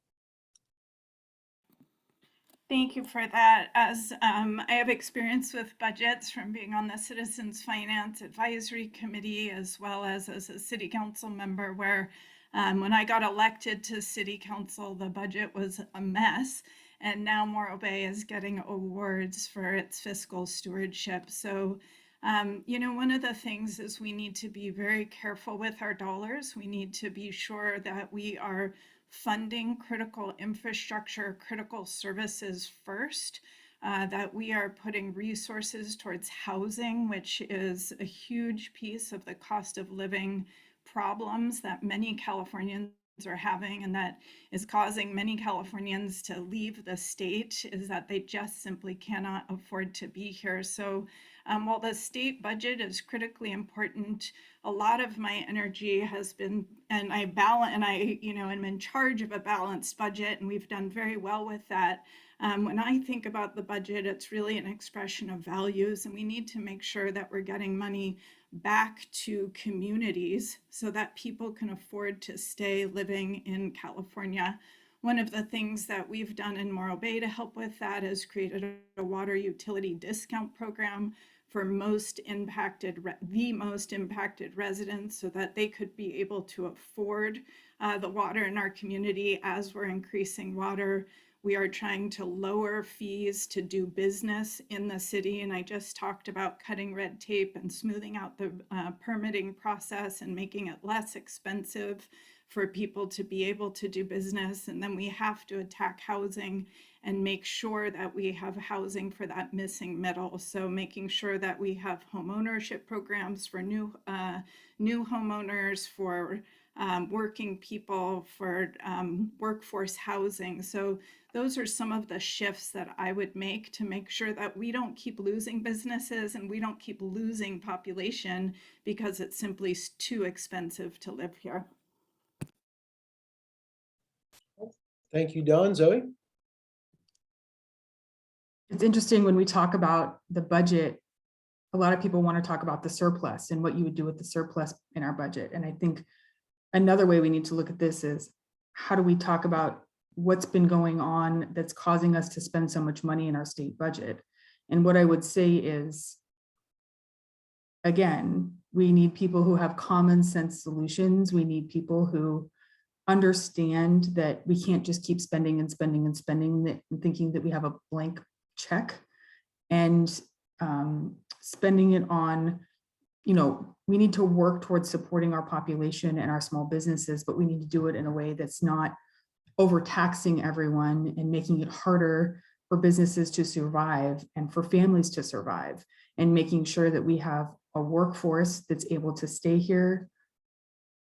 Thank you for that. As I have experience with budgets from being on the Citizens Finance Advisory Committee, as well as a city council member, where when I got elected to city council, the budget was a mess. And now Morro Bay is getting awards for its fiscal stewardship. So, one of the things is we need to be very careful with our dollars. We need to be sure that we are funding critical infrastructure, critical services first, that we are putting resources towards housing, which is a huge piece of the cost of living problems that many Californians are having, and that is causing many Californians to leave the state, is that they just simply cannot afford to be here. So while the state budget is critically important, a lot of my energy has been, and I am in charge of a balanced budget, and we've done very well with that. When I think about the budget, it's really an expression of values, and we need to make sure that we're getting money back to communities so that people can afford to stay living in California. One of the things that we've done in Morro Bay to help with that is created a water utility discount program for the most impacted residents, so that they could be able to afford the water in our community. As we're increasing water, we are trying to lower fees to do business in the city. And I just talked about cutting red tape and smoothing out the permitting process and making it less expensive for people to be able to do business. And then we have to attack housing and make sure that we have housing for that missing middle. So making sure that we have home ownership programs for new homeowners, for working people, for workforce housing. So those are some of the shifts that I would make to make sure that we don't keep losing businesses and we don't keep losing population because it's simply too expensive to live here. Thank you, Don. Zoe? It's interesting when we talk about the budget, a lot of people want to talk about the surplus and what you would do with the surplus in our budget. And I think another way we need to look at this is, how do we talk about what's been going on that's causing us to spend so much money in our state budget? And what I would say is, again, we need people who have common sense solutions. We need people who understand that we can't just keep spending and spending and spending and thinking that we have a blank check and spending it on, we need to work towards supporting our population and our small businesses, but we need to do it in a way that's not overtaxing everyone and making it harder for businesses to survive and for families to survive, and making sure that we have a workforce that's able to stay here,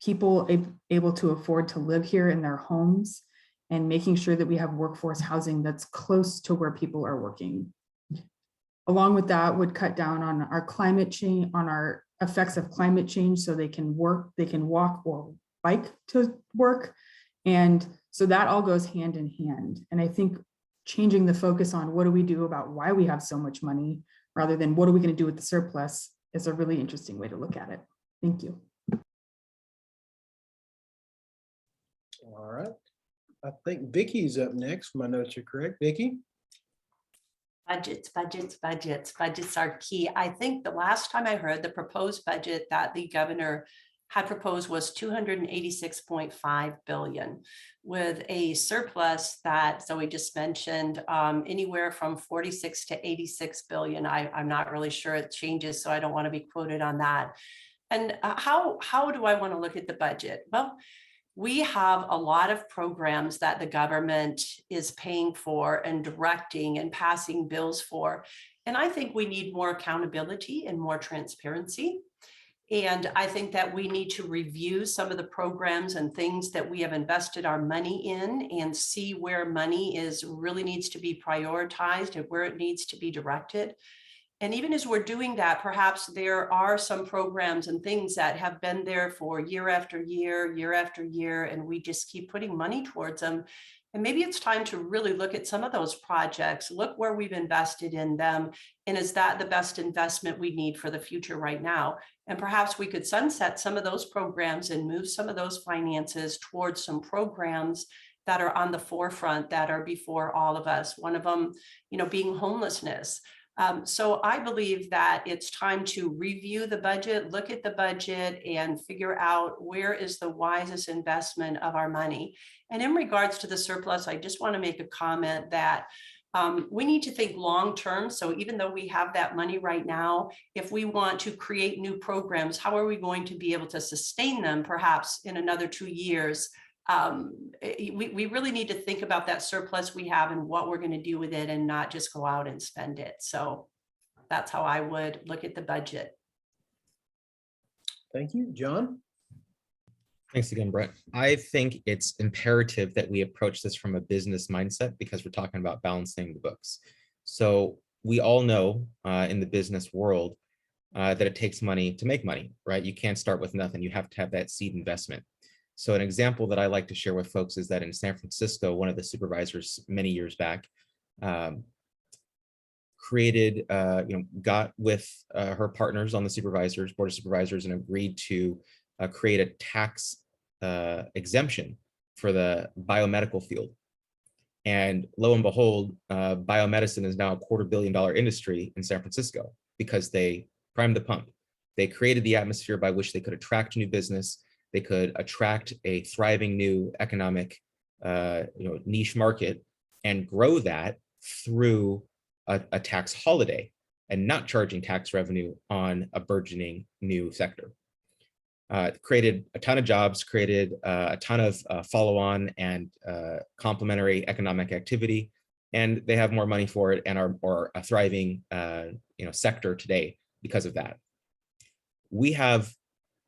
people able to afford to live here in their homes, and making sure that we have workforce housing that's close to where people are working. Along with that, would cut down on our climate change, on our effects of climate change, so they can walk or bike to work. And so that all goes hand in hand. And I think changing the focus on what do we do about why we have so much money, rather than what are we going to do with the surplus, is a really interesting way to look at it. Thank you. All right. I think Vicki's up next. If my notes are correct. Vicki? Budgets are key. I think the last time I heard, the proposed budget that the governor had proposed was 286.5 billion, with a surplus that Zoe just mentioned, anywhere from 46 to 86 billion. I'm not really sure, it changes, so I don't want to be quoted on that. And how do I want to look at the budget? Well, we have a lot of programs that the government is paying for and directing and passing bills for. And I think we need more accountability and more transparency. And I think that we need to review some of the programs and things that we have invested our money in and see where money really needs to be prioritized and where it needs to be directed. And even as we're doing that, perhaps there are some programs and things that have been there for year after year, and we just keep putting money towards them. And maybe it's time to really look at some of those projects, look where we've invested in them, and is that the best investment we need for the future right now? And perhaps we could sunset some of those programs and move some of those finances towards some programs that are on the forefront that are before all of us. One of them, being homelessness. So I believe that it's time to review the budget, look at the budget, and figure out where is the wisest investment of our money. And in regards to the surplus, I just want to make a comment that we need to think long term. So even though we have that money right now, if we want to create new programs, how are we going to be able to sustain them perhaps in another 2 years? We really need to think about that surplus we have and what we're going to do with it, and not just go out and spend it. So that's how I would look at the budget. Thank you. John? Thanks again, Brett. I think it's imperative that we approach this from a business mindset because we're talking about balancing the books. So we all know in the business world that it takes money to make money, right? You can't start with nothing. You have to have that seed investment. So an example that I like to share with folks is that in San Francisco, one of the supervisors many years back created, got with her partners on the board of supervisors and agreed to create a tax exemption for the biomedical field. And lo and behold, biomedicine is now a $250 million industry in San Francisco because they primed the pump. They created the atmosphere by which they could attract new business. They could attract a thriving new economic niche market and grow that through a tax holiday and not charging tax revenue on a burgeoning new sector. Created a ton of jobs, created a ton of follow-on and complementary economic activity, and they have more money for it and are a thriving sector today because of that. We have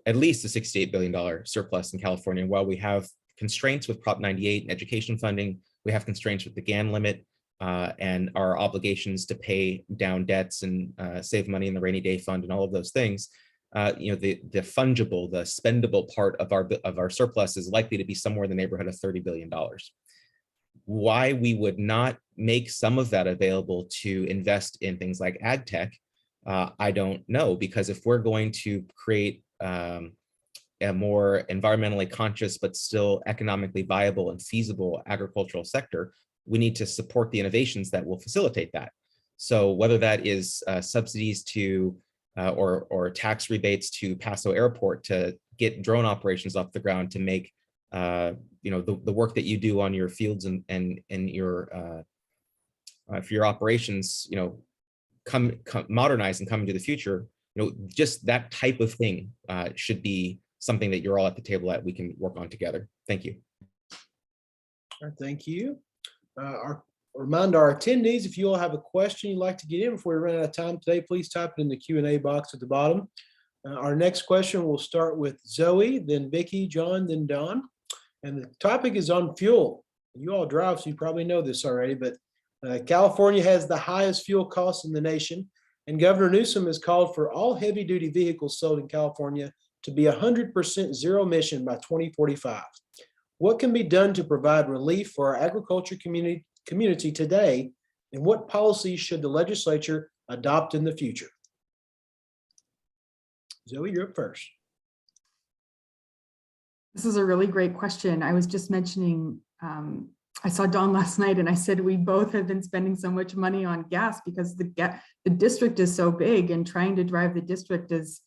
at least a $68 billion surplus in California. While we have constraints with Prop 98 and education funding, we have constraints with the GAN limit and our obligations to pay down debts and save money in the rainy day fund and all of those things. The fungible, the spendable part of our surplus is likely to be somewhere in the neighborhood of $30 billion. Why we would not make some of that available to invest in things like ag tech, I don't know, because if we're going to create a more environmentally conscious but still economically viable and feasible agricultural sector, we need to support the innovations that will facilitate that. So whether that is subsidies to or tax rebates to Paso Airport to get drone operations off the ground to make the work that you do on your fields and your for your operations come modernize and come into the future, just that type of thing should be something that you're all at the table that we can work on together. Thank you. All right, thank you. Remind our attendees, if you all have a question you'd like to get in before we run out of time today, please type it in the Q&A box at the bottom. Our next question will start with Zoe, then Vicki, John, then Don. And the topic is on fuel. You all drive, so you probably know this already, but California has the highest fuel costs in the nation, and Governor Newsom has called for all heavy-duty vehicles sold in California to be 100% zero emission by 2045. What can be done to provide relief for our agriculture community today, and what policies should the legislature adopt in the future? Zoe, you're up first. This is a really great question. I was just mentioning, I saw Dawn last night and I said we both have been spending so much money on gas because the district is so big, and trying to drive the district has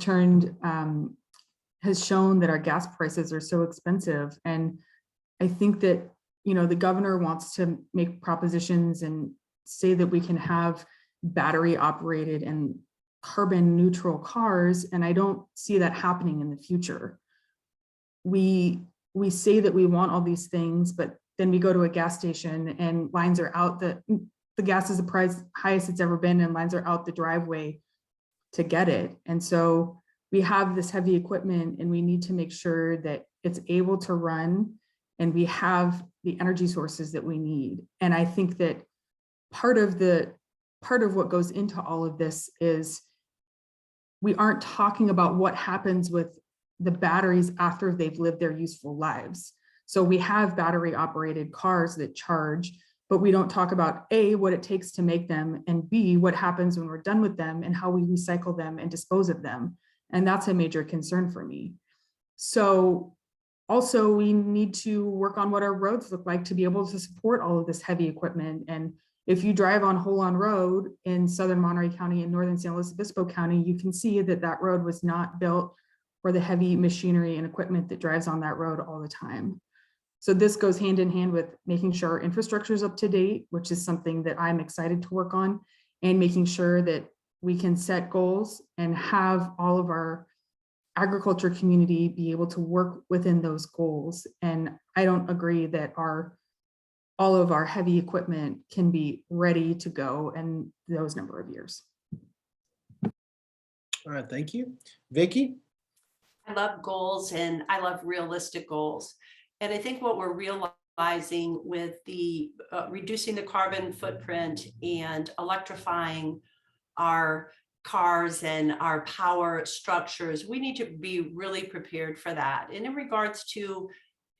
shown that our gas prices are so expensive. And I think that the governor wants to make propositions and say that we can have battery operated and carbon neutral cars, and I don't see that happening in the future. We say that we want all these things, but then we go to a gas station and lines are out. The gas is the price highest it's ever been, and lines are out the driveway to get it. And so we have this heavy equipment, and we need to make sure that it's able to run and we have the energy sources that we need. And I think that part of what goes into all of this is we aren't talking about what happens with the batteries after they've lived their useful lives. So we have battery operated cars that charge, but we don't talk about A, what it takes to make them, and B, what happens when we're done with them and how we recycle them and dispose of them. And that's a major concern for me. So Also, we need to work on what our roads look like to be able to support all of this heavy equipment. And if you drive on Holon Road in southern Monterey County and northern San Luis Obispo County, you can see that that road was not built for the heavy machinery and equipment that drives on that road all the time. So this goes hand in hand with making sure our infrastructure is up to date, which is something that I'm excited to work on, and making sure that we can set goals and have all of our agriculture community be able to work within those goals. And I don't agree that all of our heavy equipment can be ready to go in those number of years. All right, thank you. Vicki? I love goals and I love realistic goals. And I think what we're realizing with the reducing the carbon footprint and electrifying our cars and our power structures, we need to be really prepared for that. And in regards to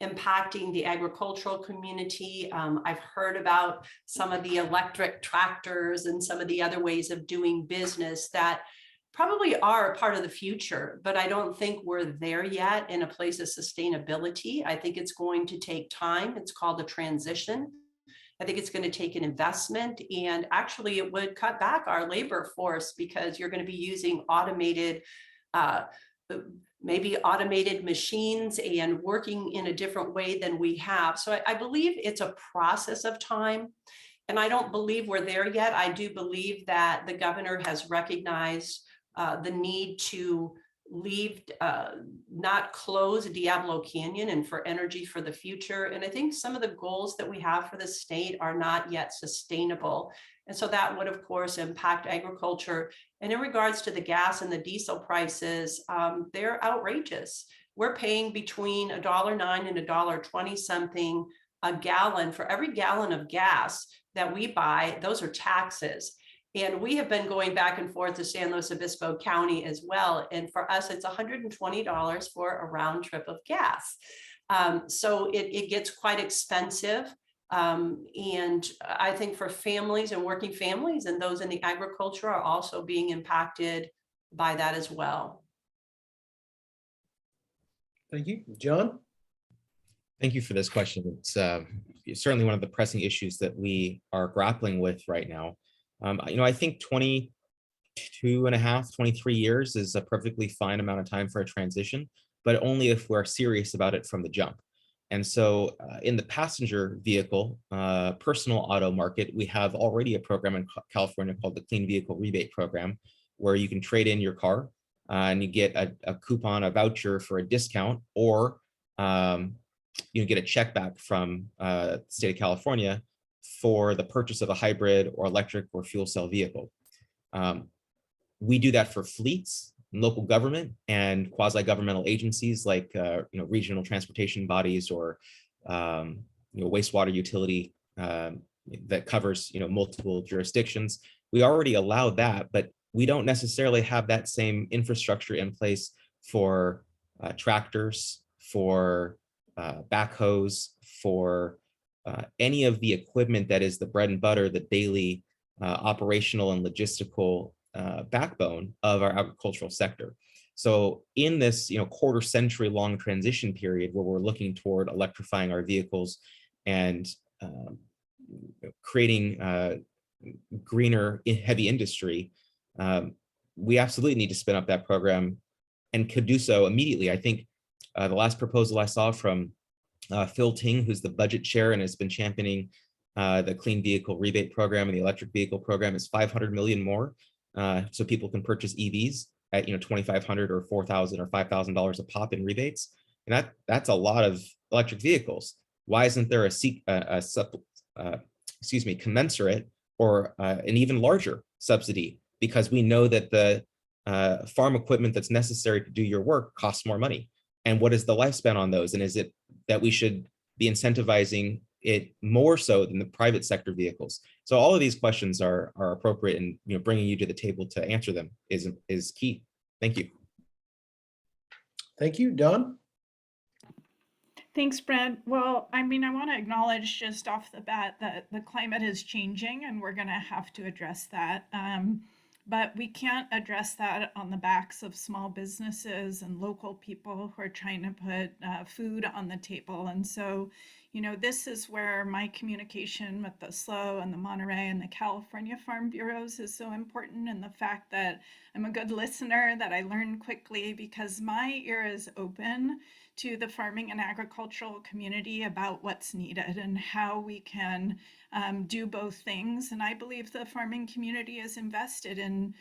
impacting the agricultural community, I've heard about some of the electric tractors and some of the other ways of doing business that probably are a part of the future, but I don't think we're there yet in a place of sustainability. I think it's going to take time. It's called a transition. I think it's going to take an investment, and actually it would cut back our labor force because you're going to be using automated, maybe automated machines and working in a different way than we have. So I believe it's a process of time, and I don't believe we're there yet. I do believe that the governor has recognized the need to not close Diablo Canyon and for energy for the future. And I think some of the goals that we have for the state are not yet sustainable. And so that would, of course, impact agriculture. And in regards to the gas and the diesel prices, they're outrageous. We're paying between $1.09 and $1.20 something a gallon for every gallon of gas that we buy. Those are taxes. And we have been going back and forth to San Luis Obispo County as well. And for us, it's $120 for a round trip of gas. So it gets quite expensive. And I think for families and working families and those in the agriculture are also being impacted by that as well. Thank you. John? Thank you for this question. It's certainly one of the pressing issues that we are grappling with right now. I think 22 and a half, 23 years is a perfectly fine amount of time for a transition, but only if we're serious about it from the jump. And so in the passenger vehicle, personal auto market, we have already a program in California called the Clean Vehicle Rebate Program, where you can trade in your car and you get a coupon, a voucher for a discount, or you get a check back from the state of California for the purchase of a hybrid or electric or fuel cell vehicle. We do that for fleets, local government, and quasi-governmental agencies like regional transportation bodies or wastewater utility that covers multiple jurisdictions. We already allow that, but we don't necessarily have that same infrastructure in place for tractors, for backhoes, for any of the equipment that is the bread and butter, the daily operational and logistical backbone of our agricultural sector. So in this quarter century long transition period where we're looking toward electrifying our vehicles and creating greener heavy industry, we absolutely need to spin up that program and could do so immediately. I think the last proposal I saw from Phil Ting, who's the budget chair and has been championing the Clean Vehicle Rebate Program and the electric vehicle program, is $500 million more, so people can purchase EVs at $2,500 or $4,000 or $5,000 a pop in rebates, and that's a lot of electric vehicles. Why isn't there a commensurate or an even larger subsidy? Because we know that the farm equipment that's necessary to do your work costs more money. And what is the lifespan on those? And is it that we should be incentivizing it more so than the private sector vehicles? So all of these questions are appropriate, and bringing you to the table to answer them is key. Thank you. Thank you. Don? Thanks, Brent. Well, I want to acknowledge just off the bat that the climate is changing and we're going to have to address that. But we can't address that on the backs of small businesses and local people who are trying to put food on the table. And so, you know, this is where my communication with the SLO and the Monterey and the California Farm Bureaus is so important. And the fact that I'm a good listener, that I learn quickly, because my ear is open to the farming and agricultural community about what's needed and how we can do both things. And I believe the farming community is invested in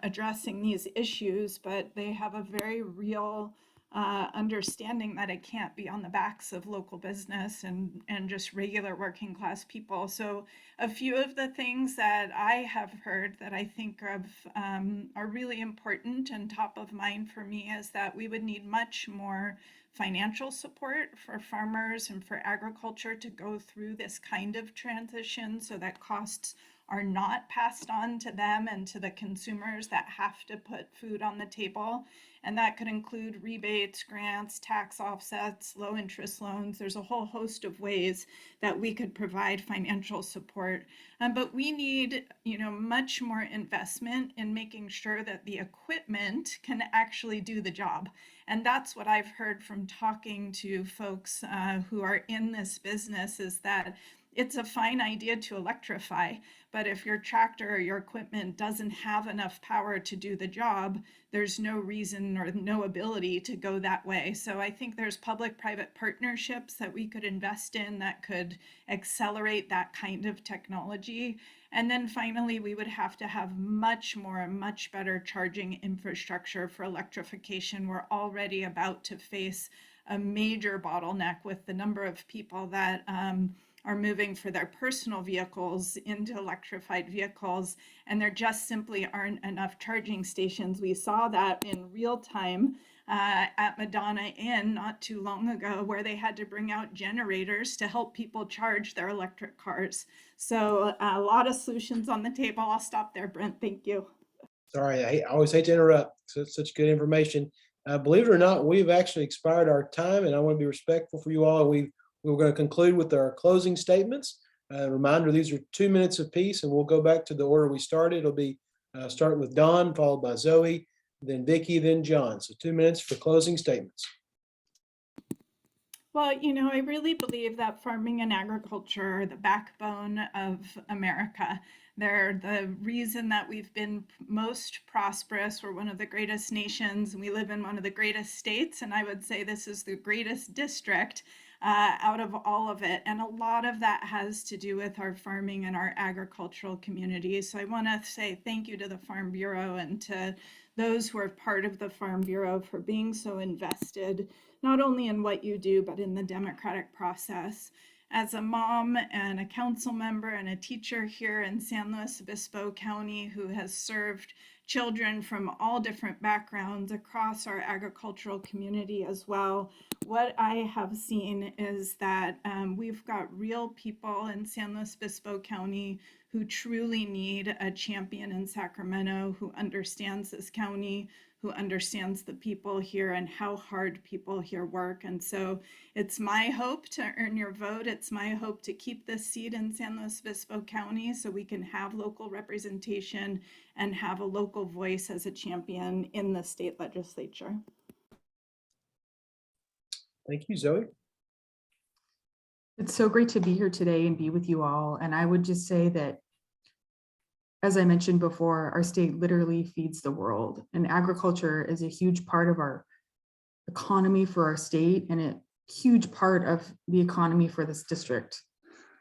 addressing these issues, but they have a very real understanding that it can't be on the backs of local business and just regular working class people. So a few of the things that I have heard that I think are really important and top of mind for me is that we would need much more financial support for farmers and for agriculture to go through this kind of transition so that costs are not passed on to them and to the consumers that have to put food on the table. And that could include rebates, grants, tax offsets, low interest loans. There's a whole host of ways that we could provide financial support. But we need, you know, much more investment in making sure that the equipment can actually do the job. And that's what I've heard from talking to folks who are in this business, is that it's a fine idea to electrify, but if your tractor or your equipment doesn't have enough power to do the job, there's no reason or no ability to go that way. So I think there's public-private partnerships that we could invest in that could accelerate that kind of technology. And then finally, we would have to have much better charging infrastructure for electrification. We're already about to face a major bottleneck with the number of people that are moving for their personal vehicles into electrified vehicles, and there just simply aren't enough charging stations. We saw that in real time at Madonna Inn not too long ago, where they had to bring out generators to help people charge their electric cars. So a lot of solutions on the table. I'll stop there, Brent. Thank you. Sorry, I always hate to interrupt. So it's such good information. Believe it or not, we've actually expired our time, and I want to be respectful for you all. We're going to conclude with our closing statements. Reminder, these are 2 minutes apiece, and we'll go back to the order we started. It'll be starting with Dawn, followed by Zoe, then Vicki, then John. So 2 minutes for closing statements. Well, you know, I really believe that farming and agriculture are the backbone of America. They're the reason that we've been most prosperous. We're one of the greatest nations, and we live in one of the greatest states. And I would say this is the greatest district out of all of it. And a lot of that has to do with our farming and our agricultural communities. So I want to say thank you to the Farm Bureau and to those who are part of the Farm Bureau for being so invested, not only in what you do, but in the democratic process. As a mom and a council member and a teacher here in San Luis Obispo County who has served children from all different backgrounds across our agricultural community as well, what I have seen is that we've got real people in San Luis Obispo County who truly need a champion in Sacramento who understands this county, who understands the people here and how hard people here work. And so it's my hope to earn your vote. It's my hope to keep this seat in San Luis Obispo County so we can have local representation and have a local voice as a champion in the state legislature. Thank you, Zoe. It's so great to be here today and be with you all. And I would just say that, as I mentioned before, our state literally feeds the world, and agriculture is a huge part of our economy for our state and a huge part of the economy for this district.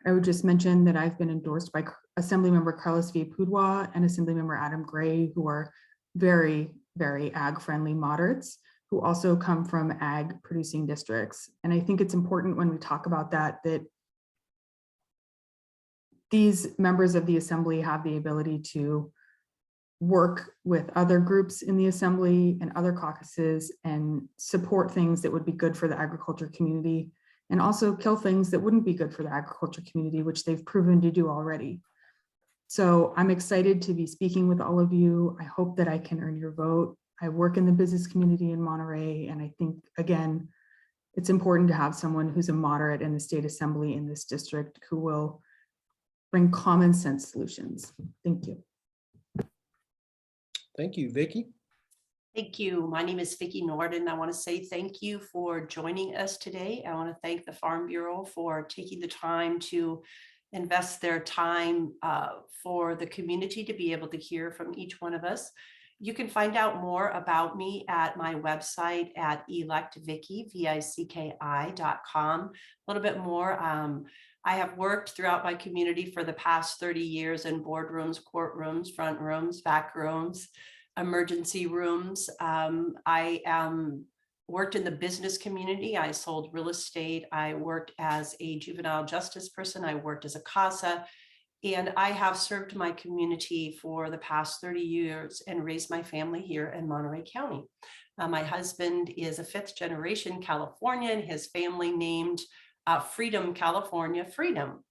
I would just mention that I've been endorsed by Assemblymember Carlos V. Pudua and Assemblymember Adam Gray, who are very, very ag-friendly moderates, who also come from ag-producing districts. And I think it's important when we talk about that these members of the assembly have the ability to work with other groups in the assembly and other caucuses and support things that would be good for the agriculture community, and also kill things that wouldn't be good for the agriculture community, which they've proven to do already. So I'm excited to be speaking with all of you. I hope that I can earn your vote. I work in the business community in Monterey, and I think, again, it's important to have someone who's a moderate in the state assembly in this district who will bring common sense solutions. Thank you. Thank you, Vicki. Thank you. My name is Vicki Nohrden. I want to say thank you for joining us today. I want to thank the Farm Bureau for taking the time to invest their time for the community to be able to hear from each one of us. You can find out more about me at my website at electvicki.com. A little bit more. I have worked throughout my community for the past 30 years in boardrooms, courtrooms, front rooms, back rooms, emergency rooms. I worked in the business community. I sold real estate. I worked as a juvenile justice person. I worked as a CASA. And I have served my community for the past 30 years and raised my family here in Monterey County. My husband is a 5th generation Californian. His family named Freedom, California, Freedom.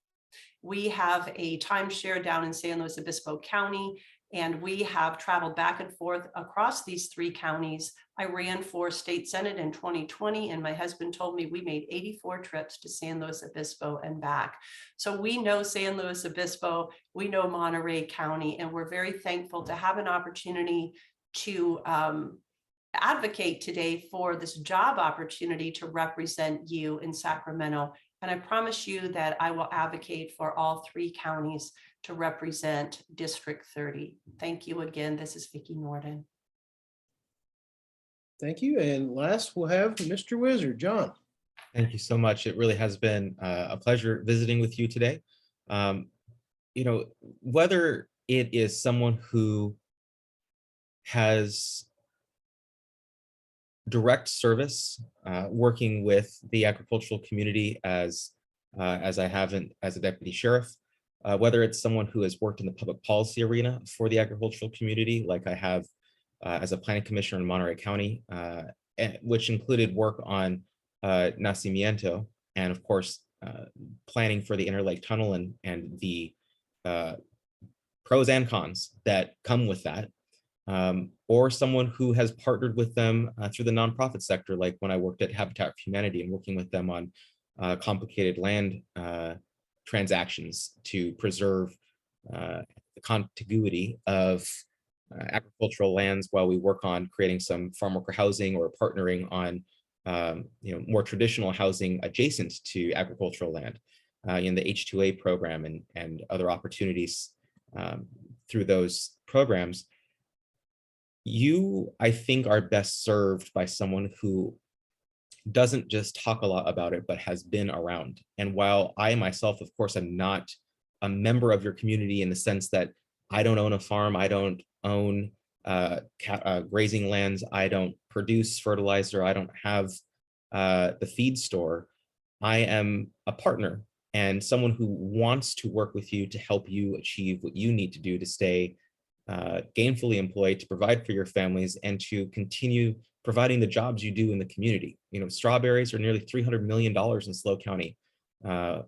We have a timeshare down in San Luis Obispo County, and we have traveled back and forth across these 3 counties. I ran for state senate in 2020, and my husband told me we made 84 trips to San Luis Obispo and back. So we know San Luis Obispo, we know Monterey County, and we're very thankful to have an opportunity to advocate today for this job opportunity to represent you in Sacramento. And I promise you that I will advocate for all 3 counties to represent District 30. Thank you again. This is Vicki Nohrden. Thank you. And last, we'll have Mr. Wizard, John. Thank you so much. It really has been a pleasure visiting with you today. Whether it is someone who has direct service working with the agricultural community as I have as a deputy sheriff, whether it's someone who has worked in the public policy arena for the agricultural community, like I have as a planning commissioner in Monterey County, which included work on Nacimiento, and of course, planning for the Interlake Tunnel and the pros and cons that come with that. Or someone who has partnered with them through the nonprofit sector, like when I worked at Habitat for Humanity and working with them on complicated land transactions to preserve the contiguity of agricultural lands while we work on creating some farm worker housing or partnering on more traditional housing adjacent to agricultural land in the H2A program and other opportunities through those programs. You, I think, are best served by someone who doesn't just talk a lot about it, but has been around. And while I myself, of course, am not a member of your community in the sense that I don't own a farm, I don't own grazing lands, I don't produce fertilizer, I don't have the feed store, I am a partner and someone who wants to work with you to help you achieve what you need to do to stay gainfully employed, to provide for your families, and to continue providing the jobs you do in the community. Strawberries are nearly $300 million in SLO County. The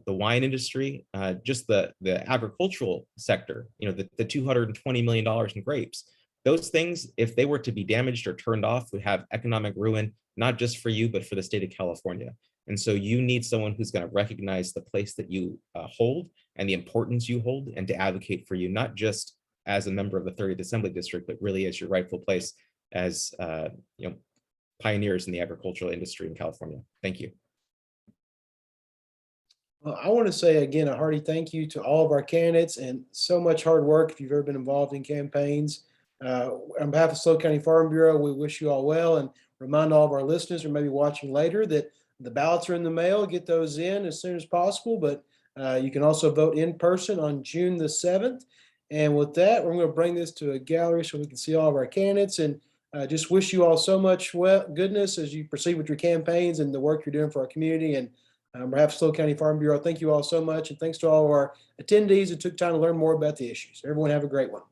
wine industry, just the agricultural sector, the $220 million in grapes. Those things, if they were to be damaged or turned off, would have economic ruin, not just for you, but for the state of California. And so you need someone who's going to recognize the place that you hold and the importance you hold, and to advocate for you, not just as a member of the 30th Assembly District, but really as your rightful place as pioneers in the agricultural industry in California. Thank you. Well, I want to say again a hearty thank you to all of our candidates, and so much hard work if you've ever been involved in campaigns. On behalf of SLO County Farm Bureau, we wish you all well, and remind all of our listeners who may be watching later that the ballots are in the mail. Get those in as soon as possible, but you can also vote in person on June the 7th. And with that, we're going to bring this to a gallery so we can see all of our candidates, and just wish you all so much goodness as you proceed with your campaigns and the work you're doing for our community. And on behalf of SLO County Farm Bureau, thank you all so much. And thanks to all of our attendees who took time to learn more about the issues. Everyone have a great one.